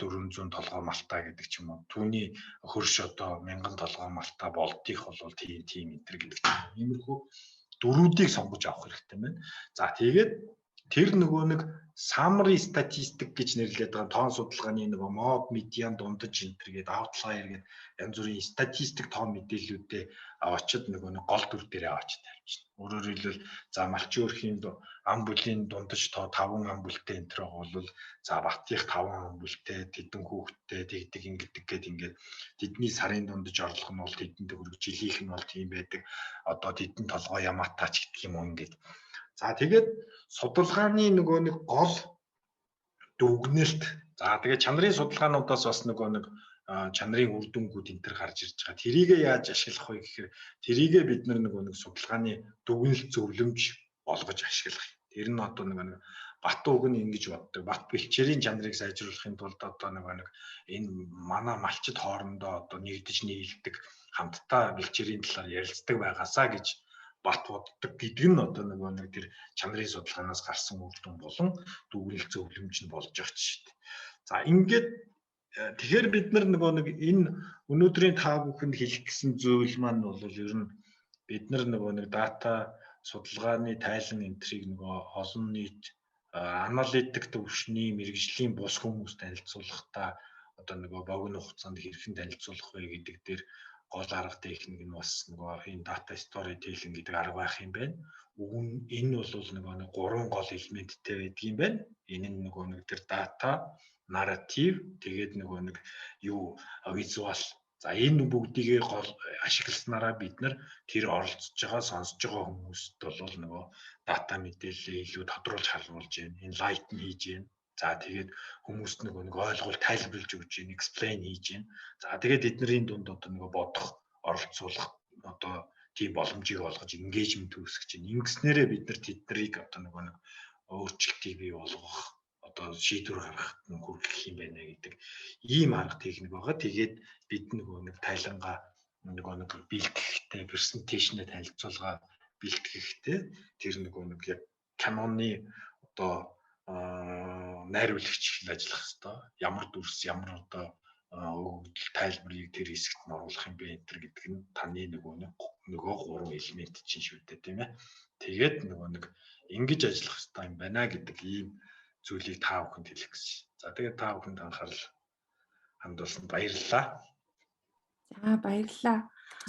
Speaker 2: 400 толгой малтаа гэдэг ч юм уу түүний хөрш одоо 1000 толгой малтаа болдих бол тийм энэ төр гэдэг ч юм. Иймэрхүү дөрүүдийг сонгож авах хэрэгтэй байна. За тэгээд тэр нөгөө нэг summary statistic гэж нэрлэдэг байгаа тоон судалгааны нөгөө mob median дундаж энтер гэдэг outlier гэдэг янз бүрийн статистик тоон мэдээллүүдээ очиод нөгөө нэг гол дүр дээрээ очиж тавьчихна. Өөрөөр хэлбэл за малчин өрхийн ам бүлийн дундаж тоо 5 ам бүлтэй энтер бол за Батих 5 ам бүлтэй тэдэн хүүхэдтэй тэгдэг ингэдэг гэдэг ингээд тэдний сарын дундаж орлого нь бол тэдэнд хүрэх жилийнх нь бол тийм байдаг. Одоо тэдэн толгой ямаатаач гэдэг юм уу ингээд. За тэгээд судалгааны нөгөө нэг гол дүгнэлт за тэгээд чанарын судалгаануудаас бас нөгөө нэг чанарын үр дүнгууд энэ төр гарч ирж байгаа. Тэрийгээ яаж ашиглах вэ гэхээр тэрийгээ бид нөгөө нэг судалгааны дүгнэлт зөвлөмж болгож ашиглах. Тэр нь одоо нэг Бат уг нь ингэж боддог. Бат бэлчээрийн чанарыг сайжруулахын тулд одоо нэг энэ манай малчид хоорондоо одоо нэгдэж нийлдэг хамтдаа бэлчээрийн талаар ярилцдаг байгаасаа гэж Бат боддог гэдэг нь одоо нэг тэр чанарын судалгаанаас гарсан үр дүн болон дүгнэлт зөвлөмж нь болж байгаа ч шүү дээ. За ингээд тэгэхээр бид нөгөө нэг энэ өнөөдрийн та бүхэнд хэлэх гэсэн зүйл маань бол ер нь бид нөгөө нэг дата судалгааны тайлан энтрийг нөгөө олон нийт аналитик төвшний мэрэгжлийн бус хүмүүст танилцуулахдаа одоо нөгөө богино хугацаанд хэрхэн танилцуулах вэ гэдэг дээр гол арга техник нь бас нөгөө энэ data storytelling гэдэг арга байх юм байна. Энэ бол нөгөө 3 гол элементтэй байдаг юм байна. Энэ нь нөгөө нэг тэр data, narrative, тэгээд нөгөө нэг юу visual. За энэ бүгдийг гол ашигласнараа бид нар тэр оролцож байгаа, сонсож байгаа хүмүүст бол нөгөө data мэдээлэл илүү тодруулж харуулж байна. Enlighten хийж байна. За тэгээд хүмүүст нэг ойлголт тайлбарлаж өгч гин explain хийж гин. За тэгээд эднэрийн дунд одоо нэг бодох, оролцуулах одоо тийм боломжийг олгож engagement үүсгэж гин. Ингэснээрээ бид нар тэднийг одоо нэг өөрчлөлтийг бий болгох, одоо шийдвэр гаргахад хүргэх юм байна гэдэг ийм арга техник байгаа. Тэгээд бид нэг тайлангаа нэг бэлтгэхтэй, презентацийн танилцуулга бэлтгэхтэй тэр нэг яг Canon-ы одоо найруулагч ажиллах хэвээр ямар дүрс ямар одоо өгөгдөл тайлбарыг тэр хэсэгт нь оруулах юм бэ энэ гэдэг нь таны нөгөө 3 элемент чинь шүү дээ тийм ээ. Тэгээд нэг ингэж ажиллах хэвээр юм байна гэдэг ийм зүйлийг та бүхэнд хэлэх гэж. За тэгээд та бүхэнд анхаарал хандуулсанд баярлалаа.
Speaker 1: За баярлалаа.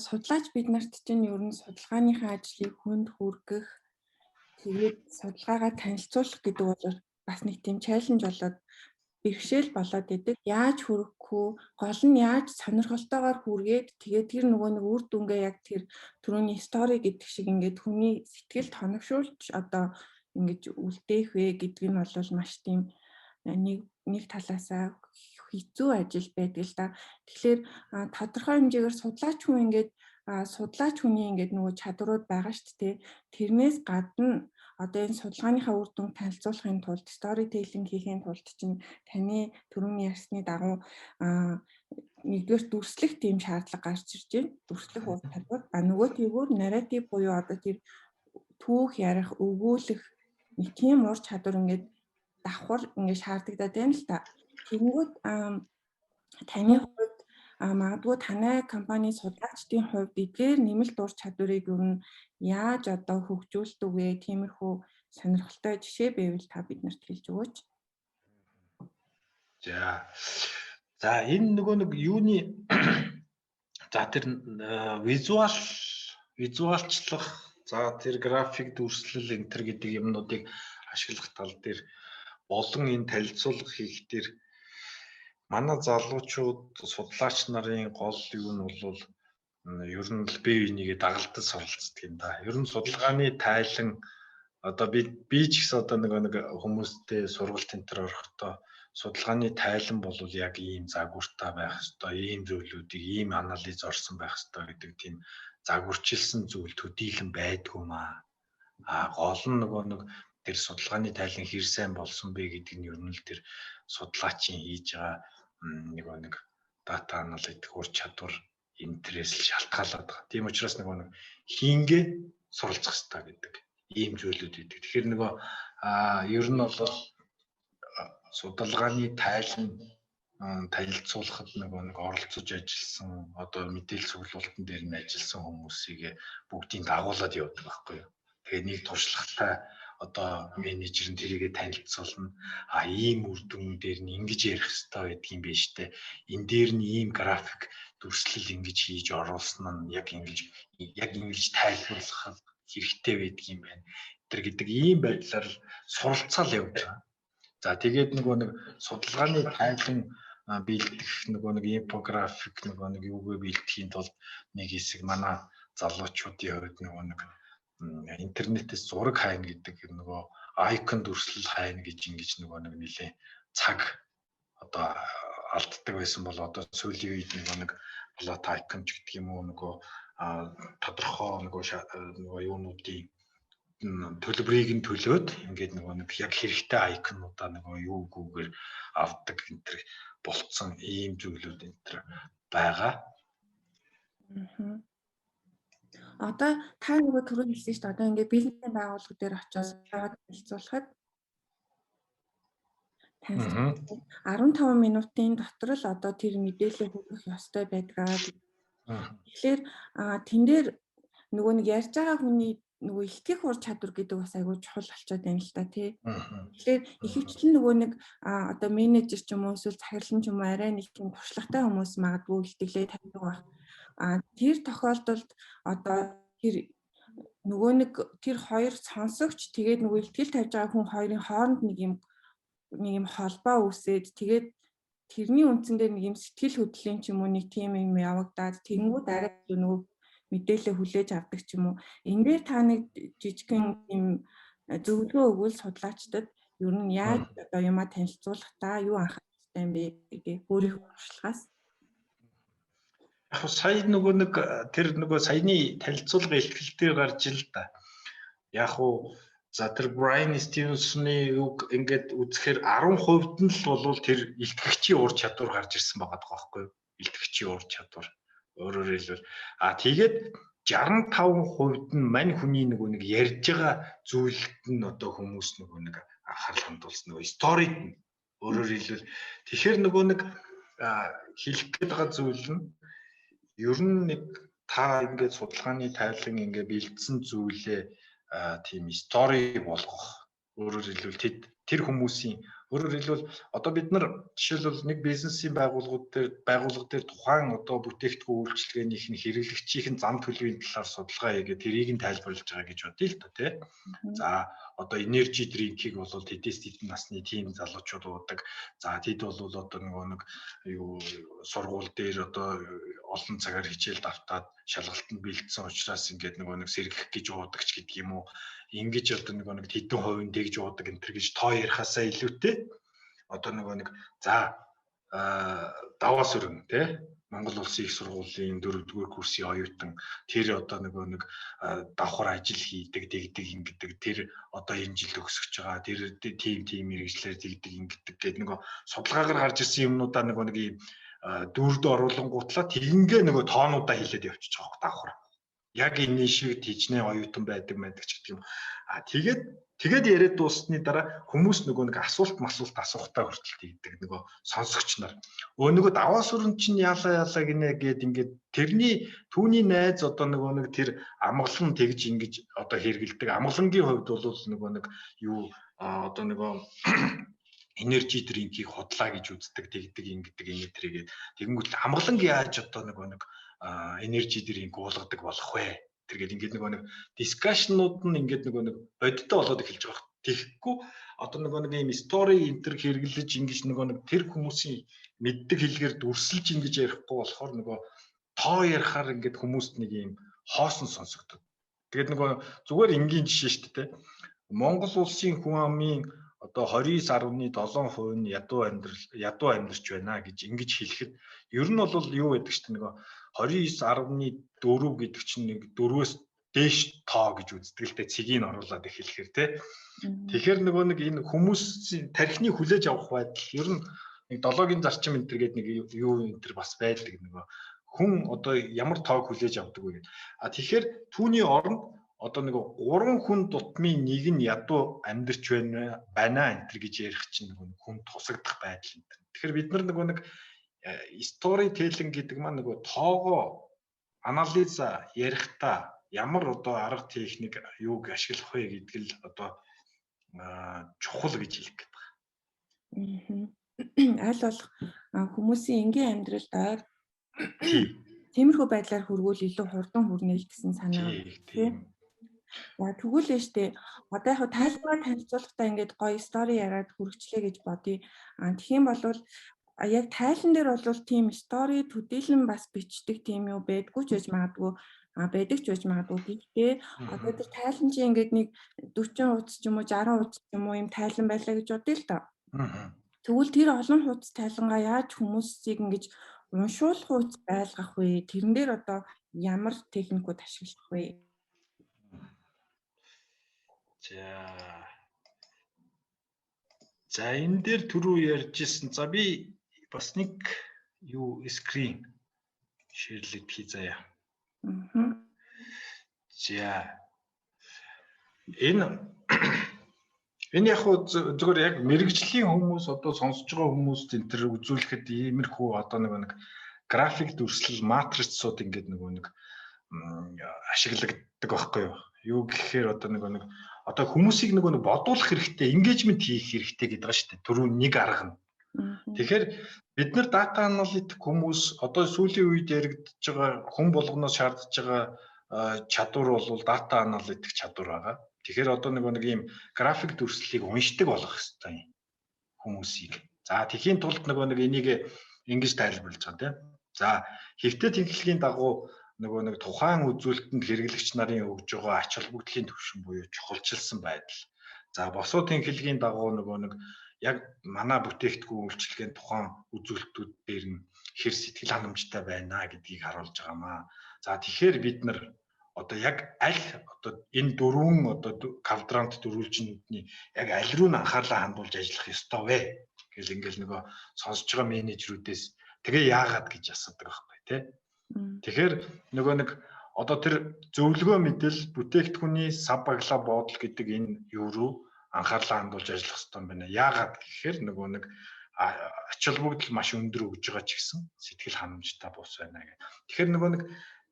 Speaker 1: Судлаач бид нарт чинь ер нь судалгааныхаа ажлыг хүнд хүргэх тэгээд судалгаагаа танилцуулах гэдэг бол бас нэг тийм чаленж болоод бэрхшээл болоод идэг. Яаж хүрэх үү? Гол нь яаж сонирхолтойгоор хүргээд тэгээд тэр нөгөө нэг үр дүнгээ яг тэр түрүүний стори гэдэг шиг ингээд хүний сэтгэлд хоногшуулж одоо ингэж үлдээх вэ гэдэг нь бол маш тийм нэг талаасаа хэцүү ажил байдаг л да. Тэгэхээр тодорхой хэмжээгээр судлаач хүн ингээд судлаач хүний ингээд нөгөө чадварууд байгаа шүү дээ. Тэрнээс гадна одоо энэ судалгааныхаа үр дүнг танилцуулахын тулд storytelling хийхин тулд чинь таны түрүүний ярьсны дагуу нэгдүгээр дүрслэх тийм шаардлага гарч ирж байна. Дүрслэх ур чадвар. Нөгөө тийгүүр narrative буюу одоо тэр түүх ярих, өгүүлэх нэг тийм ур чадвар ингээд давхар ингээд шаардагдаад байна л та. Тэнгүүд таны хувьд магадгүй танай компани судлаачдын хувьд эдгээр нэмэлт ур чадварыг юу нь яаж одоо хөгжүүлдэг вэ? Тиймэрхүү сонирхолтой жишээ байвал та биднэрт хэлж өгөөч.
Speaker 2: За энэ нэг юуны за тэр визуалчлах за тэр график дүрслэл энтер гэдэг юмнуудыг ашиглах тал дээр болон энэ танилцуулга хийх дээр манай залуучууд судлаач нарын гол юу нь бол ер нь л бие бинийгээ дагалдаж суралцдаг юм да. Ер нь судалгааны тайлан одоо би ч гэсэн одоо нэг хүмүүстэй сургалт энэ төр орохдоо судалгааны тайлан бол яг ийм загвартай байх ёстой, ийм зүйлүүдийг ийм анализ орсон байх ёстой гэдэг тийм загварчилсан зүйл төдийлөн байдгүй маа. Гол нь нэг тэр судалгааны тайлан хэр сайн болсон бэ гэдэг нь ер нь л тэр судлаачийн хийж байгаа нэг дата аналитик ур чадвар энэтрээс шалтгаалаад байгаа. Тийм учраас нэг хийнгээ суралцах хэрэгтэй гэдэг ийм зүйлүүд үүдэг. Тэгэхээр ер нь бол судалгааны тайлан танилцуулахад нэг оролцож ажилласан одоо мэдээлэл цуглуулалтын дээр нь ажилласан хүмүүсийг бүгдийг дагуулад явдаг байхгүй юу. Тэгээ нэг туршлагатай одоо менежер нь тэрийгэ танилцуулна. Ийм үр дүн дээр нь ингэж ярих хэрэгтэй гэдэг юм биш үү? Энэ дээр нь ийм график дүрслэл ингэж хийж оруулсан нь яг ингэж тайлбарлах хэрэгтэй байдаг юм байна. Тэр гэдэг ийм байдлаар суралцаал явж байгаа. За тэгээд нэг судалгааны тайлан бэлдэх нэг инфографик юугээ бэлдэхийн тулд нэг хэсэг манай залуучуудын хувьд нэг интернетээс зураг хайна гэдэг айкон дүрслэл хайна гэж ингэж нэг нэлээ цаг одоо алддаг байсан бол одоо сүүлийн үед нэг плот айкон ч гэдэг юм уу тодорхой юунуудын төлбөрийг нь төлөөд ингээд нэг яг хэрэгтэй айконуудаа юугүйгээр авдаг энэ болцсон ийм зүйлүүд энэ байгаа.
Speaker 1: Одоо та түрүү хэлсэн шүү дээ. Одоо ингээд бизнесийн байгууллага дээр очиж танилцуулахад 15 минутын дотор л одоо тэр мэдээлэл хүргэх ёстой байдгаа. Тэгэхээр тэн дээр нэг ярьж байгаа хүний илтгэх ур чадвар гэдэг бас айгүй чухал болчиход байна л та тий. Тэгэхээр ихэвчлэн нэг одоо менежер ч юм уу эсвэл захирлан ч юм уу арай нэг тийм туршлагатай хүмүүс магадгүй илтгэлээ тавьдаг байх. Тэр тохиолдолд одоо тэр хоёр сонсогч тэгээд илтгэл тавьж байгаа хүн хоёрын хооронд нэг юм холбоо үүсээд тэгээд тэрний үндсэн дээр нэг юм сэтгэл хөдлөлийн ч юм уу нэг тийм юм явагдаад тэгэнгүүт арай мэдээлэл хүлээж авдаг ч юм уу. Энэ дээр та нэг жижигхэн юм зөвлөгөө өгвөл судлаачдад ер нь яаж одоо юмаа танилцуулах та юу анхаарах хэрэгтэй юм бэ гэдэг өөрийнхөө туршлагаас.
Speaker 2: Яг сая тэр саяны танилцуулга ихтгэл дээр гарч ил да. Яг за тэр Брайан Стивенсоны үг ингээд үзэхээр 10% нь л бол тэр илтгэгчийн ур чадвар гарч ирсэн байгаа байхгүй юу? Илтгэгчийн ур чадвар. Өөрөөр хэлбэл тэгээд 65% нь мань хүний нэг ярьж байгаа зүйлд нь одоо хүмүүс анхаарал хандуулсан сторид нь. Өөрөөр хэлбэл тэгэхээр хэлэх гээд байгаа зүйл нь ер нь та ингээд судалгааны тайлан ингээд бэлдсэн зүйлээ тийм стори болгох. Өөрөөр хэлбэл тэр хүмүүсийн өөрөөр хэлбэл одоо бид нар жишээлбэл нэг бизнесийн байгууллага дээр тухайн одоо бүтээгдэхүүн үйлчилгээнийх нь хэрэглэгчийн зам төлөвийн талаар судалгаа хийгээд тэрийг нь тайлбарлаж байгаа гэж бодъё л та тий. За одоо энержи дринкийг бол тэдээс тэдэн насны тийм залуучууд уудаг. За тэд бол одоо сургууль дээр одоо олон цагаар хичээл давтаад шалгалтанд бэлдсэн учраас ингээд сэргэх гэж уудаг ч гэдэг юм уу. Ингэж одоо хэдэн хувийн тэгж уудаг энэ төр гэж тоо ярихаасаа илүүтэй одоо за даваа сүрэн тий Монгол Улсын их сургуулийн 4-р курсын оюутан тэр одоо давхар ажил хийдэг ингэдэг тэр одоо энэ жил өсөж байгаа тэр тийм мэргэжлэр тэгдэг ингэдэг гэдэг судалгаагаар гарч ирсэн юмнуудаа ийм дүрд оруулангуутлаа тэгингээ тоонуудаа хэлээд явчих жоох давхар. Яг энэ шиг тийчнээ оюутан байдаг ч гэдэг юм. Тэгээд яриад дуусны дараа хүмүүс асуулт асуухтаа хүртэл тэгдэг сонсогч нар. Даваа сүрэн чинь яалаа гинэ гэд ингээд тэрний түүний найз одоо тэр амгалан тэгж ингэж одоо хэрэгэлдэг. Амгалангийн хувьд бол юу одоо энержи дринкийг худлаа гэж үздэг тэгдэг ингэдэг энэ тэргээд тэгэнгүүт амгаланг яаж одоо энержи дринк уулгадаг болох вэ? Тэргээд ингээд дискашнууд нь ингээд бодиттой болоод эхэлж байгаа. Тэгэхгүй одоо ийм стори энтер хэрэглэж ингэж тэр хүмүүсийн мэддэг хэлгээр дүрсэлж ингэж ярихгүй болохоор тоо ярихаар ингээд хүмүүст нэг юм хоосон сонсогддог. Тэгээд нөгөө зүгээр энгийн жишээ шүү дээ. Монгол улсын хүн амын одоо 29.7% нь ядуу амьдарч байна гэж ингэж хэлэхэд ер нь бол юу гэдэг чинь нөгөө 29.4 гэдэг чинь нэг 4-өөс дээш тоо гэж үздэг л дээ, цэгийг оруулаад эхлэхээр тий. Тэгэхээр нөгөө нэг энэ хүмүүсийн тархины хүлээж авах байдал ер нь нэг 7-гийн зарчим энэ төр гэдэг нэг юу энэ төр бас байдаг нөгөө хүн одоо ямар тоог хүлээж авдаг вэ гэдэг. А тэгэхээр түүний оронд одоо нэг 3 хүн дутмын нэг нь ядуу амьдарч байна энэ төр гэж ярих чинь нөгөө хүн тусагдах байдал энэ. Тэгэхээр бид нар нөгөө нэг story telling гэдэг маань нөгөө тоогоо анализ ярихдаа ямар одоо арга техник юуг ашиглах вэ гэдэг л одоо чухал гэж хэлэх гээд байна.
Speaker 1: Аль болох хүмүүсийн энгийн амьдралд тиймэрхүү байдлаар хүргүүл илүү хурдан хүрнэ гэсэн санаа. Тийм. Тэгвэл нь штэ одоо яг тайлбараар танилцуулахдаа ингээд гоё стори яриад хүргэчлээ гэж бодъё. Тэгэх юм бол яг тайлан дээр бол тийм стори төдийлөн бас бичдэг тийм юу байдгүй ч гэж магадгүй байдаг ч гэж магадгүй. Гэхдээ одоо тэр тайлан чи ингээд нэг 40 хуудас ч юм уу 60 хуудас ч юм уу юм тайлан байлаа гэж бодъё л доо. Тэгвэл тэр олон хуудас тайлангаа яаж хүмүүсийг ингэж уншуулах хуудас байлгах вэ? Тэрэн дээр одоо ямар техникүүд ашиглах вэ?
Speaker 2: За энэ дээр түрүү ярьжсэн. За би бас нэг юу скрин шеэрлэг хий заяа. За энэ яг хөө зөвхөн яг мэрэгжлийн хүмүүс одоо сонсож байгаа хүмүүст энэ төр үзүүлэхэд иймэрхүү одоо нэг график дүрслэл матрицууд ингээд нэг ашиглагддаг байхгүй юу? Юу гэхээр одоо нэг одоо хүмүүсийг нэг бодуулах хэрэгтэй, engagement хийх хэрэгтэй гэдэг байгаа шүү дээ. Түрүү нэг арга нь. Тэгэхээр бид нар data analytic хүмүүс одоо сүүлийн үед яригдж байгаа хүн болгоноос шаардж байгаа чадвар бол data analytic чадвар байгаа. Тэгэхээр одоо нэг ийм график дүрслэлийг уншдаг болгох хэрэгтэй хүмүүсийг. За тэхийн тулд нэг энийг ингэж тайлбарлаж байгаа тийм. За хэвтэ тэнхлэгийн дагуу нэг тухайн үзүүлэлтэнд хэрэглэгч нарын өгж байгаа ач холбогдлын түвшин буюу чухалчилсан байдал. За босуу тэнхлэгийн дагуу нэг яг манай бүтээгдэхүүн үйлчилгээний тухайн үзүүлэлтүүд дээр нь хэр сэтгэл ханамжтай байна гэдгийг харуулж байгаамаа. За тэгэхээр бид нар одоо яг аль одоо энэ дөрвөн одоо квадрант дөрвөлжинүүдний яг аль руу нь анхаарлаа хандуулж ажиллах ёстой вэ гэл ингээл нөгөө сонсож байгаа менежерүүдээс тэгээ яагаад гэж асуудаг байхгүй тий. Тэгэхээр нөгөө нэг одоо тэр зөвлөгөө мэдэл бүтээгдэхүүний сав баглаа бодол гэдэг энэ юу руу анхаарлаа хандуулж ажиллах хэрэгтэй юм байна. Яагаад гэхээр нөгөө нэг ач холбогдол маш өндөр өгж байгаа ч гэсэн сэтгэл ханамжтай бус байна гэх. Тэгэхээр нөгөө нэг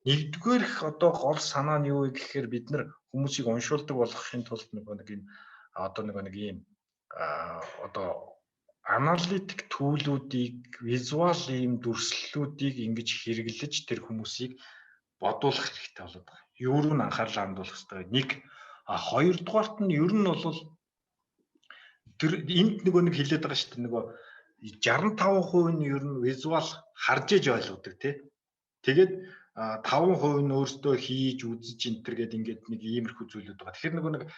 Speaker 2: нэгдүгээрх одоо гол санаа нь юу вэ гэхээр бид нар хүмүүсийг уншуулдаг болгохын тулд нөгөө нэг энэ одоо нэг ийм одоо аналитик түүлүүдийг визуал ийм дүрслэлүүдийг ингэж хэрэглэж тэр хүмүүсийг бодуулах хэрэгтэй болоод байгаа. Юу руу нь анхаарлаа хандуулах хэрэгтэй. Нэг хоёрдугаарт нь ер нь бол тэр энд нэг хэлээд байгаа шүү дээ. Нөгөө 65% нь ер нь визуал харж иж ойлгодог тий. Тэгээд 5% нь өөртөө хийж үзэж энтер гэдэг ингээд нэг иймэрхүү зүйлүүд байгаа. Тэгэхээр нэг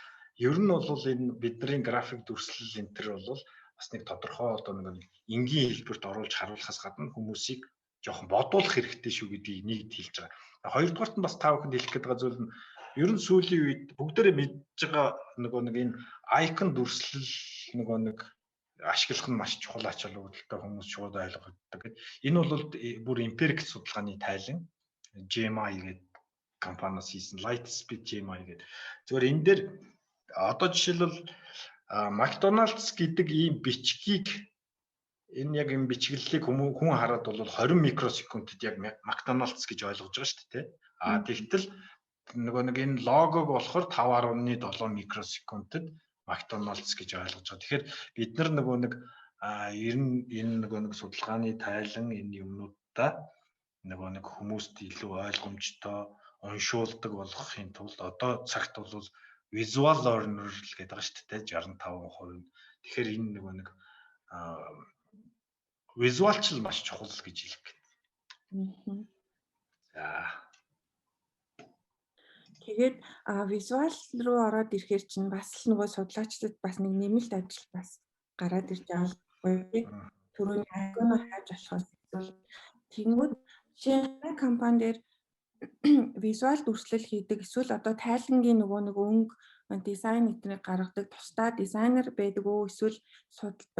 Speaker 2: ер нь бол энэ бидний график дүрслэл энтер бол бас нэг тодорхой одоо нэг энгийн хэлбэрт оруулж харуулахаас гадна хүмүүсийг жоохон бодуулах хэрэгтэй шүү гэдгийг нэгд хэлж байгаа. Хоёрдугаарт нь бас та бүхэнд хэлэх гээд байгаа зүйл нь ер нь сүүлийн үед бүгдээрээ мэдж байгаа нэг энэ icon дүрслэл нэг ашиглах нь маш чухал ач холбогдолтой хүмүүс шууд ойлгогддог. Энэ бол бүр empiric судалгааны тайлан GMI гэдэг компаниас хийсэн Lightspeed GMI гэдэг. Зөвхөн энэ дээр одоо жишээлбэл McDonald's гэдэг ийм бичгийг энэ яг энэ бичгэллийг хүн хараад бол 20 микросекундэд яг McDonald's гэж ойлгож байгаа шүү дээ. Тэгтэл нэг энэ логог болохоор 5.7 микросекундэд McDonald's гэж ойлгож байгаа. Тэгэхээр бид нар ер нь энэ судалгааны тайлан энэ юмнуудаа нэг хүмүүст илүү ойлгомжтой уншуулдаг болгохын тулд одоо цагт бол visual learner л гэдэг байгаа шүү дээ 65%. Тэгэхээр энэ нэг visualчл маш чухал гэж хэлэх.
Speaker 1: Тэгээд визуал руу ороод ирэхээр чинь бас л нөгөө судлаачдад бас нэг нэмэлт ажил бас гараад ирж байгаа гоё. Түрүүний айконоо хайж болохоос тэгмүүд жишээ компани дээр визуал дүрслэл хийдэг эсвэл одоо тайлангийн нөгөө нэг өнгө дизайн нэтрийг гаргадаг тусдаа дизайнер байдаг уу эсвэл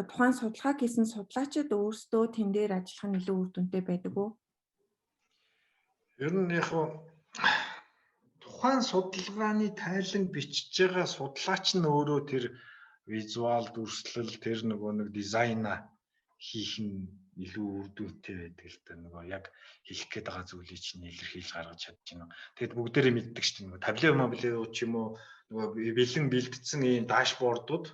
Speaker 1: тухайн судалгааг хийсэн судлаачид өөрсдөө тэн дээр ажиллах нь илүү үр дүнтэй байдаг уу?
Speaker 2: Ер нь яг тухайн судалгааны тайлан бичиж байгаа судлаач нь өөрөө тэр визуал дүрслэл тэр нөгөө нэг дизайна хийх нь илүү үр дүнтэй байдаг л да. Нөгөө яг хэлэх гээд байгаа зүйлийг чинь илэрхийлж гаргаж чадж байна. Тэгэд бүгдээрээ мэддэг шүү дээ. Нөгөө табло ч юм уу нөгөө бэлэн бэлтгэсэн ийм дашбордууд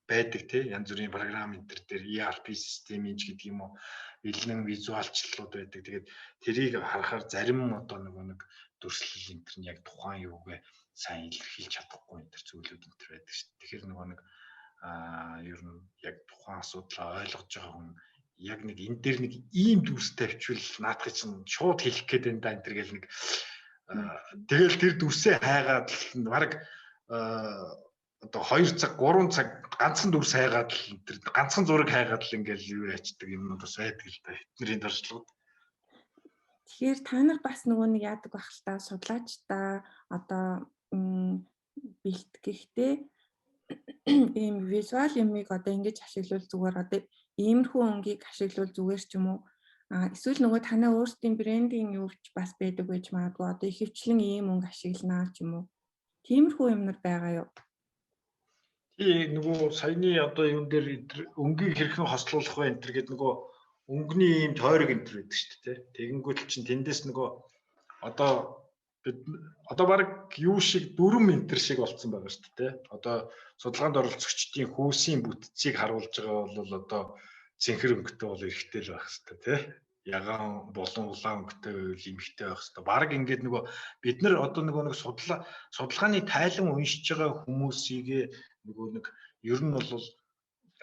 Speaker 2: байдаг тий. Янз бүрийн програм энтер дээр ERP системийн ч гэдэг юм уу бэлэн визуалчлалууд байдаг. Тэгээд тэрийг харахаар зарим одоо нөгөө нэг дүрслэл энтер нь яг тухайн юугээ сайн илэрхийлж чадахгүй энтер зүйлүүд энтер байдаг шүү дээ. Тэгэхээр нөгөө нэг ер нь яг тухайн асуудлаа ойлгож байгаа хүн яг нэг энэ дээр нэг ийм дүрс тавьчвал наадах чинь шууд хэлэх гээд байна да энтер гэл нэг тэгэл тэр дүрсээ хайгаад л баг одоо 2 цаг 3 цаг ганцхан дүрс хайгаад л энтер ганцхан зураг хайгаад л ингээл юу яачдаг юм бас байдаг л да эднэрийн туршлагууд.
Speaker 1: Тэгэхээр та нар бас нөгөө нэг яадаг байх л та судлаач та одоо бэлтгэхдээ ийм визуал юмыг одоо ингэж ашиглавал зүгээр одоо иймэрхүү өнгийг ашиглавал зүгээр ч юм уу эсвэл нөгөө танай өөрсдийн брендинг юуч бас байдаг байж магадгүй одоо ихэвчлэн ийм өнг ашигланаа ч юм уу тиймэрхүү юмнар байгаа юу?
Speaker 2: Тий нөгөө саяны одоо юун дээр өнгийг хэрхэн хослуулах вэ энэ гэдэг нөгөө өнгөний ийм тойрог энэ байдаг шүү дээ. Тэгэнгүүт чинь тэндээс нөгөө одоо баг юу шиг дүрм энтер шиг болцсон байгаа шүү дээ. Одоо судалгаанд оролцогчдын хүйсийн бүтцийг харуулж байгаа бол одоо цэнхэр өнгөтэй бол эрэгтэй л байх хэрэгтэй тий. Ягаан болон улаан өнгөтэй байвал эмэгтэй байх хэрэгтэй. Бараг ингээд нөгөө бид нар одоо нэг судалгааны тайлан уншиж байгаа хүмүүсийг нөгөө нэг ер нь бол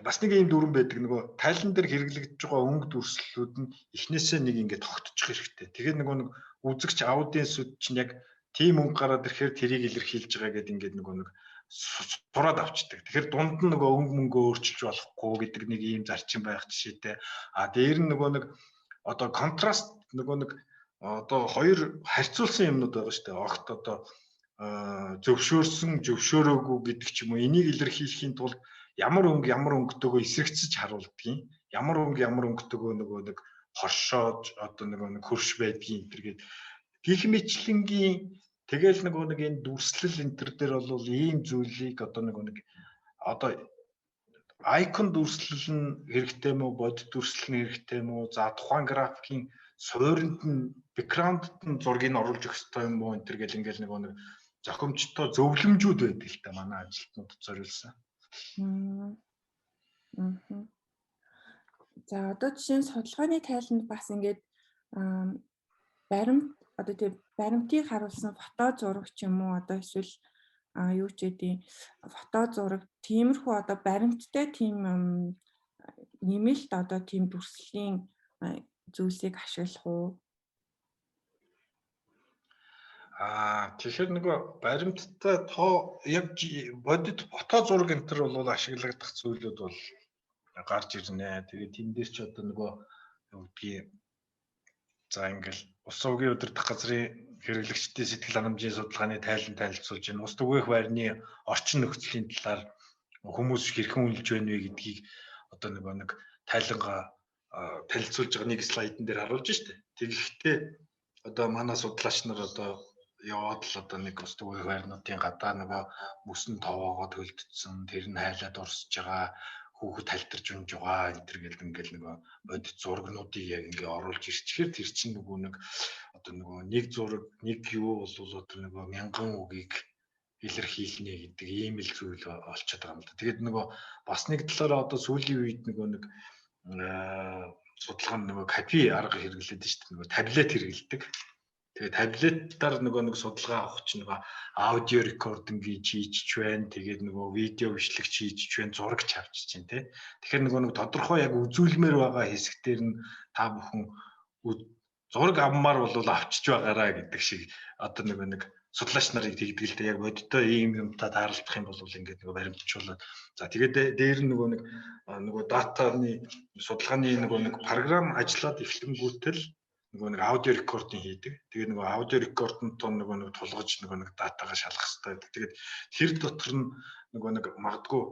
Speaker 2: бас нэг ийм дүрэн байдаг нөгөө тайлан дээр хэрэглэгдэж байгаа өнгө дүрслэлүүд нь эхнээсээ нэг ингээд тогтчих хэрэгтэй. Тэгээд нөгөө нэг үзэгч аудиенсүүд чинь яг тийм өнгө гараад ирэхээр тэрийг илэрхийлж байгаа гэдэг ингээд нөгөө нэг сураад авчдаг. Тэгэхээр дунд нь нөгөө өнгө мөнгөө өөрчилж болохгүй гэдэг нэг ийм зарчим байх жишээтэй. Дээр нь нөгөө нэг одоо контраст нөгөө нэг одоо хоёр харьцуулсан юмнууд байгаа шүү дээ. Огт одоо зөвшөөрсөн, зөвшөөрөөгүй гэдэг ч юм уу энийг илэрхийлэхийн тулд ямар өнгөтэйгөө эсрэгцэж харуулдаг. Ямар өнгөтэйгөө нөгөө нэг хоршоож одоо нөгөө нэг хөрш байдгийн энэ гэх мэтлэнгийн тэгэл нөгөө нэг энэ дүрслэл энтер дээр бол ийм зүйлийг одоо нөгөө нэг одоо айкон дүрслэл нь хэрэгтэй мó, бодит дүрслэл нь хэрэгтэй мó, за тухайн графикийн суурьнд нь бэкграундд нь зургийг оруулж өгөх хэрэгтэй юм уу энтер гэл ингээл нөгөө нэг зохимжтой зөвлөмжүүд байдаг л та манай ажилтнуудад зориулсан.
Speaker 1: За одоо жишээ нь судалгааны тайланд бас ингээд баримт одоо тийм баримтыг харуулсан фото зураг ч юм уу одоо эсвэл юу ч гэдэг фото зураг тиймэрхүү одоо баримттай тийм нэмэлт одоо тийм дүрслийн зүйлсийг ашиглах уу?
Speaker 2: Тэгэхээр нөгөө баримттай яг бодит фото зураг энтер бол ашиглагдах зүйлүүд бол гарч ирнэ. Тэгээд тэндээс ч одоо нөгөө юу гэдгийг за ингээл ус угийн удирдах газрын хэрэглэгчдийн сэтгэл ханамжийн судалгааны тайлан танилцуулж байна. Ус түгээх байрны орчин нөхцөлийн талаар хүмүүс хэрхэн үнэлж байна вэ гэдгийг одоо нэг тайлангаа танилцуулж байгаа нэг слайдн дээр харуулж штэ. Тэгэхдээ одоо манай судлаач нар одоо яваад л одоо нэг ус түгээх байрнуудын гадаа нөгөө мөсөн товоогоо төлдсөн тэр нь хайлаад урсж байгаа хүүхэд талтарж унж байгаа энтер гэдэг ингээл нөгөө бодит зургнуудыг яг ингээ оруулж ирчихээр тэр чинь нөгөө нэг одоо нөгөө нэг зураг нэг юу бол одоо нөгөө мянган үгийг илэрхийлнэ гэдэг ийм л зүйл олцоод байгаа юм л да. Тэгээд нөгөө бас нэг талаараа одоо сүүлийн үед нөгөө нэг судалгаанд нөгөө копи арга хэрэглэдэг шүү дээ. Нөгөө таблет хэрэглэдэг. Тэгээд таблетаар нэг судалгаа авах чинь нөгөө аудио рекординг хийж байна. Тэгээд нөгөө видео бичлэгч хийж байна, зурагч авчиж байна тий. Тэгэхээр нөгөө тодорхой яг үзүүлмээр байгаа хэсэгтэр нь та бүхэн зураг авмаар бол авчиж байгаараа гэдэг шиг одоо нэг судлаач нарыг тэгдэг л дээ яг бодиттой ийм юмтай тааралдах юм бол ингээд нэг баримтжуулаад за тэгээд дээр нөгөө датаны судалгааны нэг програм ажиллаад эхлэнгүүтэл нөгөө нэг аудио рекординг хийдэг. Тэгээд нөгөө аудио рекордонд нэг тулгаж нэг датагаа шалгах хэрэгтэй байдаг. Тэгээд тэр дотор нь нэг магадгүй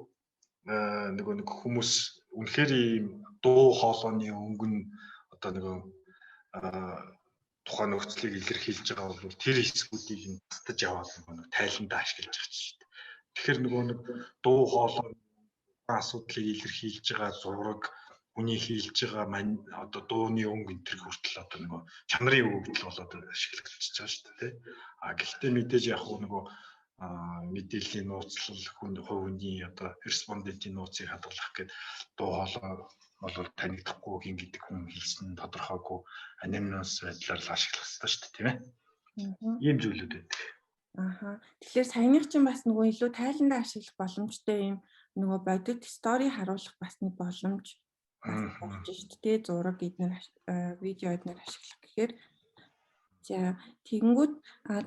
Speaker 2: нэг хүмүүс үнэхээр ийм дуу хоолойны өнгөн одоо тухайн нөхцөлийг илэрхийлж байгаа бол тэр хэсгүүдийг нь татаж аваад нэг тайландаа ашиглаж байгаа шүү дээ. Тэгэхээр нэг дуу хоолой асуудлыг илэрхийлж байгаа зураг хүний хийлж байгаа одоо дууны өнгө энэ төр хүртэл одоо чанарын өгөгдөл болоод ашиглагдчихж байгаа шүү дээ. Гэхдээ мэдээж яг мэдээллийн нууцлал хувийн одоо респондентийн нууцыг хадгалах гэдэг дуу хоолой бол танигдахгүй хин гэдэг хүн хэлсэн тодорхойгүй анонимous байдлаар л ашиглах хэрэгтэй шүү дээ, тийм ээ. Ийм зүйлүүд байдаг.
Speaker 1: Тэгэхээр саяных чинь бас илүү тайландаа ашиглах боломжтой юм бодит стори харуулах бас нэг боломж болж шүү дээ. Зураг эднэр видео эднэр ашиглах гэхээр за тэгэнгүүт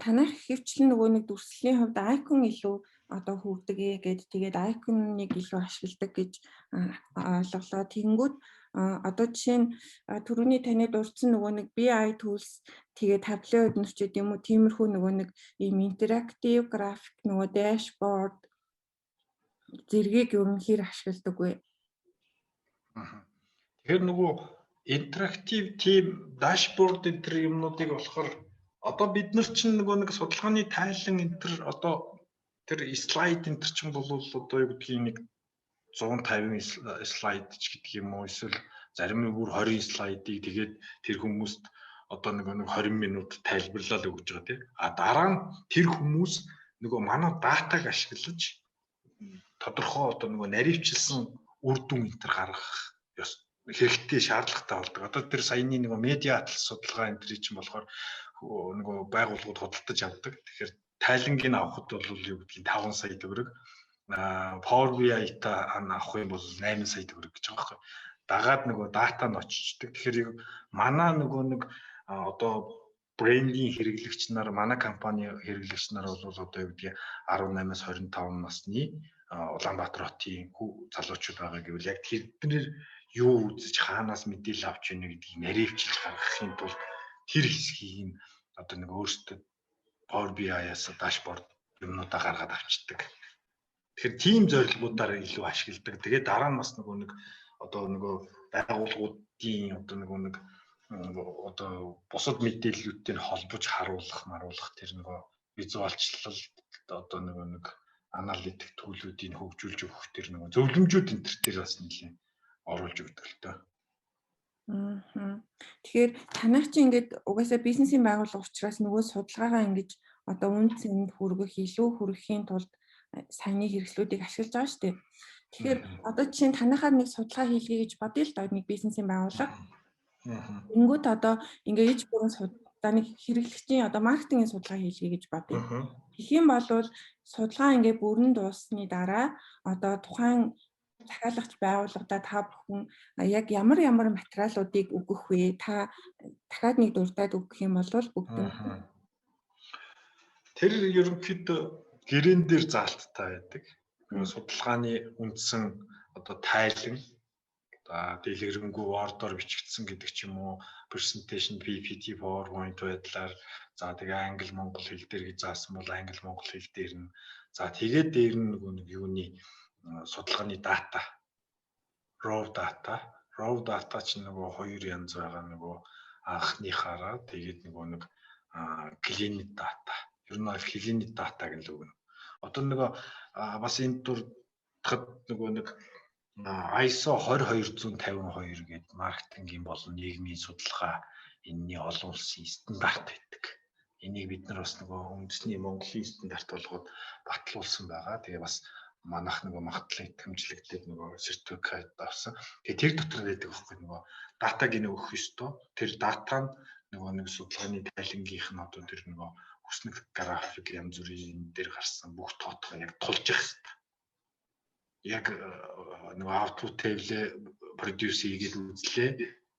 Speaker 1: танах хөвчлэн нэг дүрслэлийн хувьд айкон илүү одоо хөвдөг гэдэг тэгээд айконыг илүү ашигладаг гэж ойлголоо. Тэгэнгүүт одоо жишээ нь түрүүний таны дурдсан нэг BI tools тэгээд табло эднэр ч гэдэг юм уу тиймэрхүү нэг ийм интерактив график дашборд зэргийг ер нь хэр ашигладаг вэ?
Speaker 2: Тэгэхээр интерактив тим дашборд энэ төр юмнуудыг болохоор одоо бид нар чинь нэг судалгааны тайлан энэ төр одоо тэр слайд энэ төр чинь бол одоо юу гэдгийг 150 слайд ч гэдэг юм уу эсвэл зарим нь бүр 20 слайдыг тэгээд тэр хүмүүст одоо нэг 20 минут тайлбарлал өгж байгаа тийм. Дараа нь тэр хүмүүс манай датаг ашиглаж тодорхой одоо наривчлсан үр дүн энэ төр гаргах хэрэгтэй шаардлагатай болдог. Одоо тэр саяны медиа атлас судалгаа энэ төр чинь болохоор байгууллагууд худалдаж авдаг. Тэгэхээр тайлангийг авахд бол юу гэдгийг 5 сая төгрөг, Power BI-та авах юм бол 8 сая төгрөг гэж байгаа байхгүй. Дагаад дата нь очиждаг. Тэгэхээр манай одоо брендинг хэрэглэгч нар, манай компани хэрэглэгч нар бол одоо юу гэдгийг 18-аас 25 насны Улаанбаатар хотын залуучууд байгаа гэвэл яг тэднэр юу үзэж хаанаас мэдээлэл авч ийнэ гэдгийг наривчилж гаргахын тулд тэр хэсгийг нь одоо өөрсдөө Power BI-аас дашборд юмнуудаа гаргаад авчдаг. Тэгэхээр тийм зорилгуудаар илүү ашигладаг. Тэгээд дараа нь бас одоо байгууллагуудын одоо бусад мэдээллүүдтэй холбож харуулах тэр визуалчлал одоо аналитик төлөвүүдийг хөгжүүлж өгөх тэр зөвлөмжүүд энэ төр бас нэлээд оруулж өгдөг л дөө.
Speaker 1: Тэгэхээр танайх чи угаасаа бизнесийн байгууллага учраас судалгаагаа одоо үн цэнд хүргэх, илүү хүргэхийн тулд саяны хэрэгслүүдийг ашиглаж байгаа шүү дээ. Тэгэхээр одоо жишээ нь танайхаар нэг судалгаа хийлгэе гэж бодъё л доо нэг бизнесийн байгууллага. Тэнгүүт одоо иж бүрэн нэг хэрэглэгчийн одоо маркетингийн судалгаа хийлгэе гэж бодъё. Тэгэх юм бол судалгаа бүрэн дууссаны дараа одоо тухайн захиалагч байгууллагада та бүхэн яг ямар материалуудыг өгөх вэ? Та дахиад нэг дуртаад өгөх юм бол бүгд
Speaker 2: тэр ерөнхийдөө гэрээн дээр заалттай байдаг. Судалгааны үндсэн одоо тайлан дэлгэрэнгүй Word-оор бичигдсэн гэдэг ч юм уу, presentation PPT PowerPoint байдлаар за тэгээ англи монгол хэл дээр гэж заасан бол англи монгол хэл дээр нь за тэгээд дээр нь юуны судалгааны дата raw data чинь хоёр янз байгаа анхныхаараа тэгээд клиник дата ер нь клиник дата гэж үг. Одоо бас энэ дуртахад ISO 20252 гэдэг маркетингийн болон нийгмийн судалгаа энэний олон улсын стандарт байдаг. Энийг бид нар бас үндэсний Монголын стандарт болгоод батлуулсан байгаа. Тэгээ бас манайх магтлан итгэмжлэгдээд сертификат авсан. Тэгээ тэр дотор байдаг байхгүй датаг өгөх ёстой. Тэр дата нь судалгааны тайлангийнх нь одоо тэр хүснэг график янз бүрийн дээр гарсан бүх тоотгоо яг тулж явах хэрэгтэй. Яг output table produce хийгээд үзлээ.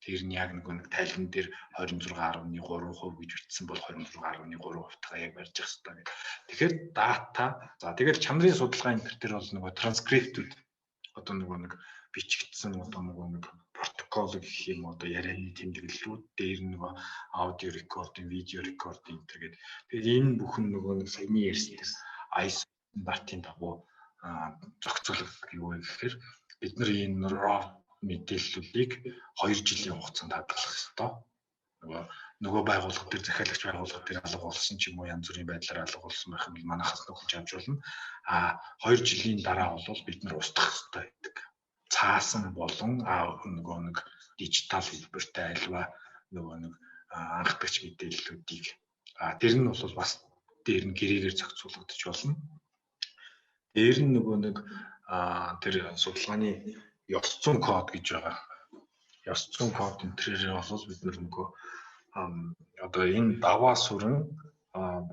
Speaker 2: Тэр нь яг нэг тайлбар дээр 26.3% гэж бичсэн бол 26.3%-аа яг барьж явах хэрэгтэй гэх. Тэгэхээр дата за тэгэл чанарын судалгаа энэ төр бол нөгөө транскриптүүд одоо нэг бичигдсэн одоо нэг протокол гэх юм одоо ярианы тэмдэглэлүүд дээр нөгөө аудио рекординг, видео рекординг гэдэг. Тэгээд энэ бүхэн нөгөө нэг саяны ярьсан ISO стандартын дагуу зохицуулагддаг юу гэхээр бид нар энэ raw мэдээллүүдийг 2 жилийн хугацаанд хадгалах ёстой. Нөгөө байгууллага дээр захиалагч байгууллага дээр алга болсон ч юм уу янз бүрийн байдлаар алга болсон байх юм бол манайхаас нөхөж авч болно. 2 жилийн дараа бол бид нар устгах ёстой гэдэг. Цаасан болон нөгөө нэг дижитал хэлбэртэй альва нөгөө нэг анхдагч мэдээллүүдийг тэр нь бол бас дээр нь гэрээгээр зохицуулагдаж болно. Дээр нь нөгөө нэг тэр судалгааны ёс зүйн код гэж байгаа. Ёс зүйн код энтрээр бол бид нөгөө одоо энэ даваа сүрэн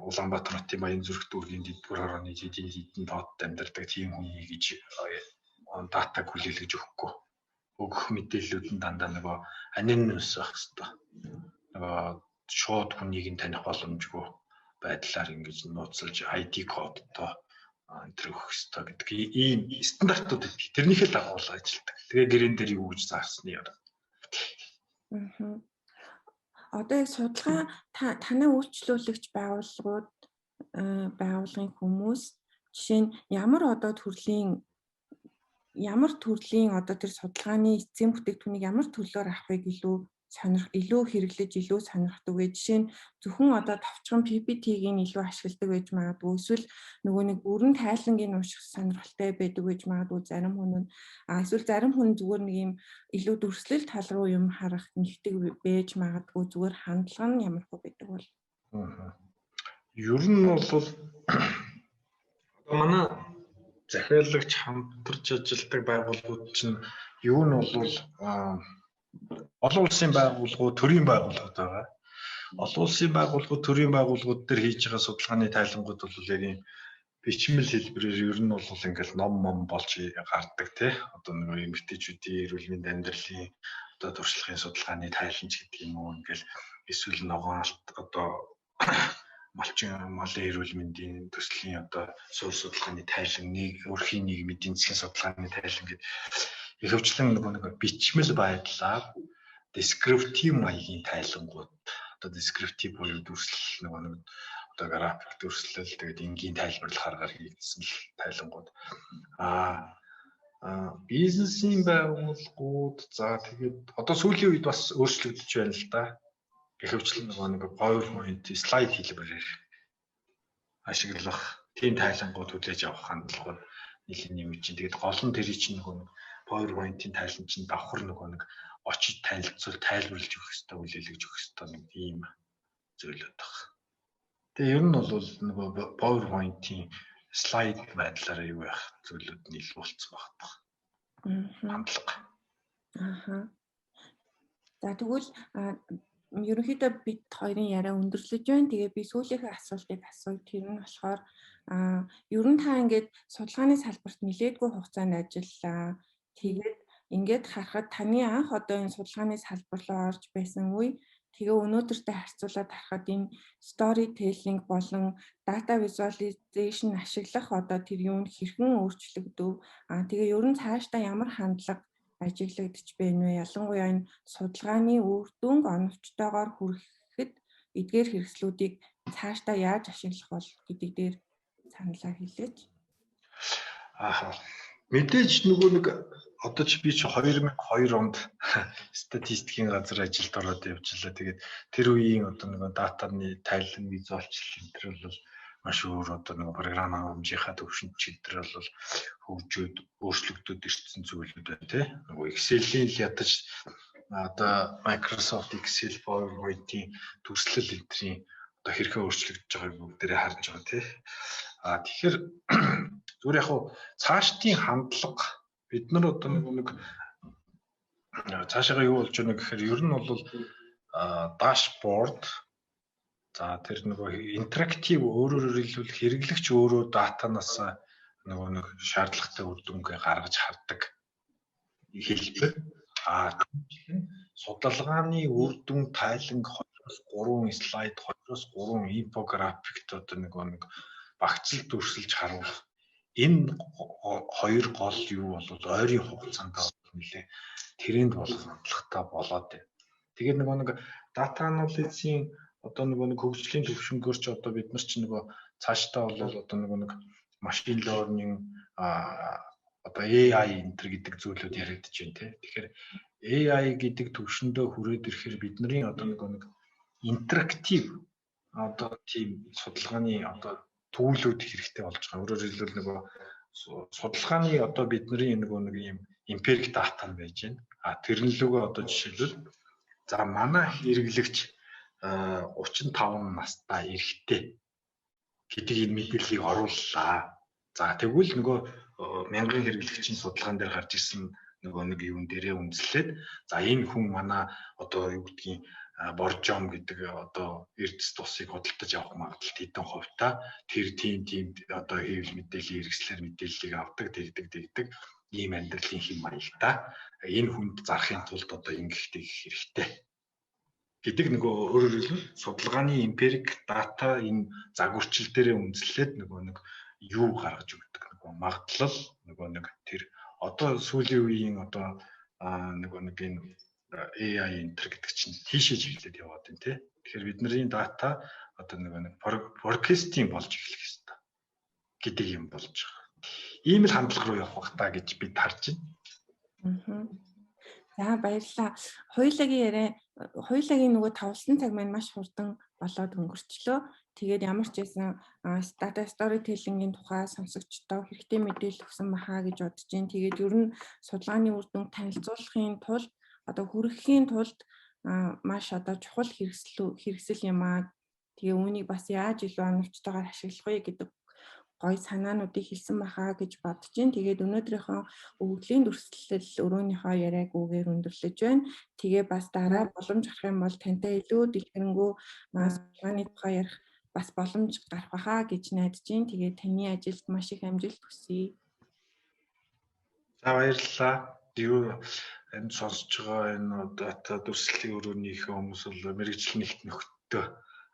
Speaker 2: Улаанбаатар хотын Баян зүрх дүүргийн дэдгүүр хорооны хэдийн тоод амьдардаг тийм хүн гэж датаг хүлээлгэж өгөхгүй. Өгөх мэдээллүүд нь дандаа нөгөө анонимус байх хэрэгтэй. Нөгөө шууд хүнийг нь таних боломжгүй байдлаар ингэж нууцлж ID кодтой энэ өгөх хэрэгтэй гэдэг ийм стандартууд байдаг. Тэрнийхээ дагуу ажилладаг. Тэгээ гэрэн дээр юу гэж заасны яа.
Speaker 1: Одоо яг судалгаа танай үйлчлүүлэгч байгууллагын хүмүүс жишээ нь ямар төрлийн одоо тэр судалгааны эцсийн бүтээгдэхүүнийг ямар төлөөр авахыг илүү хэрэглэж илүү сонирхдаг вэ? Жишээ нь зөвхөн одоо товчхон PPT-ийг илүү ашигладаг байж магадгүй эсвэл нөгөө нэг бүрэн тайлангийг унших сонирхолтой байдаг байж магадгүй зарим хүн нь эсвэл зарим хүн зүгээр нэг юм илүү дүрслэл тал руу юм харах нэгдэг байж магадгүй зүгээр хандлага нь ямар хөө байдаг бол.
Speaker 2: Ер нь бол одоо манай захиалагч хамтарч ажилладаг байгууллагууд чинь юу нь бол олон улсын байгууллагууд, төрийн байгууллагууд байгаа. Олон улсын байгууллагууд, төрийн байгууллагууд дээр хийж байгаа судалгааны тайлангууд бол яг юм бичмэл хэлбэрээр ер нь бол ингээл ном болж гардаг тий. Одоо нөгөө эмэгтэйчүүдийн эрүүл мэнд амьдралын одоо туршлагын судалгааны тайланч гэдэг юм уу ингээл эсвэл ногоон одоо малчин малын эрүүл мэндийн төслийн одоо суурь судалгааны тайлан өрхийн нийгмийн эдийн засгийн судалгааны тайлан гэдэг ихэвчлэн нэг бичмэл байдлаар descriptive маягийн тайлангууд одоо descriptive буюу дүрслэл нэг одоо график дүрслэл тэгээд энгийн тайлбарлахаар хийгдсэн тайлангууд бизнесийн байгууллагууд за тэгээд одоо сүүлийн үед бас өөрчлөгдөж байна л да. Ихэвчлэн нэг PowerPoint слайд хэлбэрээр ашиглах тийм тайлангууд хүлээж авах хандлагууд нэлийн юм чинь тэгээд гол нь тэр чинь нэг PowerPoint-ийн тайлан чинь давхар нэг очиж тайлбарлаж өгөх хэрэгтэй, хүлээлгэж өгөх хэрэгтэй нэг тийм зүйлүүд байна. Тэгээ ер нь бол нөгөө PowerPoint-ийн слайд байдлаараа юу байх зүйлүүд нь илүү болцсон байна. Хандлага.
Speaker 1: За тэгвэл ерөнхийдөө бид хоёрын яриа өндөрлөж байна. Тэгээ би сүүлийнхээ асуултыг асууя. Тэр нь болохоор ер нь та ингээд судалгааны салбарт нэлээдгүй хугацаанд ажиллаа. Тэгээд ингээд харахад таны анх одоо энэ судалгааны салбар руу орж байсан үе тэгээ өнөөдөртэй харьцуулаад харахад энэ storytelling болон data visualization ашиглах одоо тэр юунд хэрхэн өөрчлөгдөв? Тэгээ ер нь цаашдаа ямар хандлага ажиглагдчих байна вэ? Ялангуяа энэ судалгааны үр дүнг оновчтойгоор хүрэхэд эдгээр хэрэгслүүдийг цаашдаа яаж ашиглах бол гэдэг дээр саналаа хэлээч.
Speaker 2: Мэдээж нөгөө нэг одоо чи би чи 2002 онд статистикийн газар ажилд ороод явжлаа. Тэгээд тэр үеийн одоо нөгөө датаны тайлан визуалчлал энэ бол маш өөр одоо нөгөө програм хангамжийнхаа төвшөнд чиглэл бол хөгжөөд өөрчлөгдөд ирсэн зүйлүүд байна тий. Нөгөө Excel-ийн л ядаж одоо Microsoft Excel, PowerPoint-ийн дүрслэл энтрийн одоо хэрхэн өөрчлөгдөж байгааг бүгдээрээ харж байгаа тий. Тэгэхээр зүгээр яг хуу цаашдын хандлага бид нар одоо нэг цаашаа юу болж байна гэхээр ер нь бол дашборд за тэр нөгөө интерактив өөрөөр хэлбэл хэрэглэгч өөрөө датанаас нөгөө нэг шаардлагатай үр дүнгээ гаргаж хардаг хэлбэр судалгааны үр дүн тайланг 2-3 слайд, 2-3 инфографикт одоо нэг багцлалд өрсөлж харуулах энэ хоёр гол юу бол ойрын хугацаанд нэлээ тренд болох хандлагатай болоод байна. Тэгээд нэг дата анализийн одоо нэг хөгжлийн төвшнгөөр ч одоо бид нар ч цаашдаа бол одоо нэг машин learning одоо AI энтер гэдэг зүйлүүд яригдж байна тий. Тэгэхээр AI гэдэг төвшөндөө хүрээд ирэхээр бидний одоо нэг интерактив одоо тийм судалгааны одоо түүлүүд хэрэгтэй болж байгаа. Өөрөөр хэлбэл судалгааны одоо бидний нэг юм empiric data байж байна. Тэрнлүүгөө одоо жишээлбэл за манай хэрэглэгч 35 настай эрэгтэй гэдэг энэ мэдээллийг орууллаа. За тэгвэл мянган хэрэглэгчийн судалгаан дээр гарч ирсэн нэг юун дээрээ үндэслээд за энэ хүн манай одоо юу гэдгийг боржом гэдэг одоо эрдэс тусыг худалдаж авах магадлал хэдэн хувьтай тэр тийм одоо хэвлэл мэдээллийн хэрэгслэр мэдээллийг авдаг тэгдэг ийм амьдралын хэм маягтай энэ хүнд зарахын тулд одоо ингэхтэй хэрэгтэй гэдэг өөрөөр хэлбэл судалгааны empiric data энэ загварчил дээрээ үндэслээд нэг юу гаргаж өгдөг магадлал тэр одоо сүүлийн үеийн одоо нэг энэ AI энтер гэдэг чинь тийшээ чиглэлд яваад байна тий. Тэгэхээр бидний дата одоо нэг forecasting болж эхлэх ёстой гэдэг юм болж байгаа. Ийм л хандлага руу явах та гэж бид харж байна.
Speaker 1: За баярлалаа. Хоёулагийн тавлсан цаг маань маш хурдан болоод өнгөрчлөө. Тэгээд ямар ч байсан data storytelling-ийн тухай сонсогчдоо хэрэгтэй мэдээлэл өгсөн бахаа гэж бодож байна. Тэгээд ер нь судалгааны үр дүнг танилцуулахын тулд одоо хүргэхийн тулд маш одоо чухал хэрэгсэл юм аа. Тэгээ үүнийг бас яаж илүү оновчтойгоор ашиглах вэ гэдэг гой санаануудыг хэлсэн бахаа гэж бодож байна. Тэгээд өнөөдрийнхөө өвглийн дүрслэл өрөөнийхөө яриаг үгээр өндөрлөж байна. Тэгээ бас дараа боломж гарах юм бол тантай илүү дэлгэрэнгүй судалгааны тухай ярих бас боломж гарах бахаа гэж найдаж байна. Тэгээд таны ажилд маш их амжилт хүсье.
Speaker 2: За баярлалаа. Энэ сонсож байгаа энэ дата дүрслэлийн өрөөнийхөө хүмүүс бол мэргэжил нэгт нөхдөд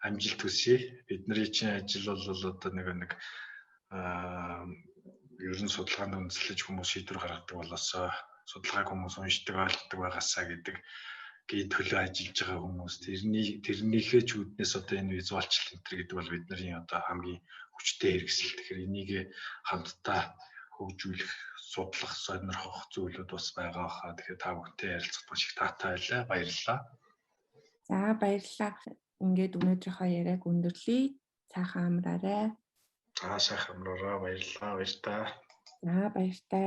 Speaker 2: амжилт хүсье. Бидний чинь ажил бол одоо нэг ер нь судалгаанд үндэслэж хүмүүс шийдвэр гаргадаг болоосоо судалгааг хүмүүс уншдаг ойлгодог байгаасаа гэдэг төлөө ажиллаж байгаа хүмүүс тэрнийхээ ч үүднээс одоо энэ визуалчлал энтер гэдэг бол бидний одоо хамгийн хүчтэй хэрэгсэл. Тэгэхээр энийг хамтдаа хөгжүүлэх, судлах, сонирхох зүйлүүд бас байгаа хаа. Тэгэхээр та бүхэнтэй ярилцах маш их таатай байлаа. Баярлалаа.
Speaker 1: За баярлалаа. Ингээд өнөөдрийнхөө яриаг өндөрлөе. Сайхан амраарай.
Speaker 2: Сайхан амраарай. Баярлалаа. Баяр та.
Speaker 1: За баяр та.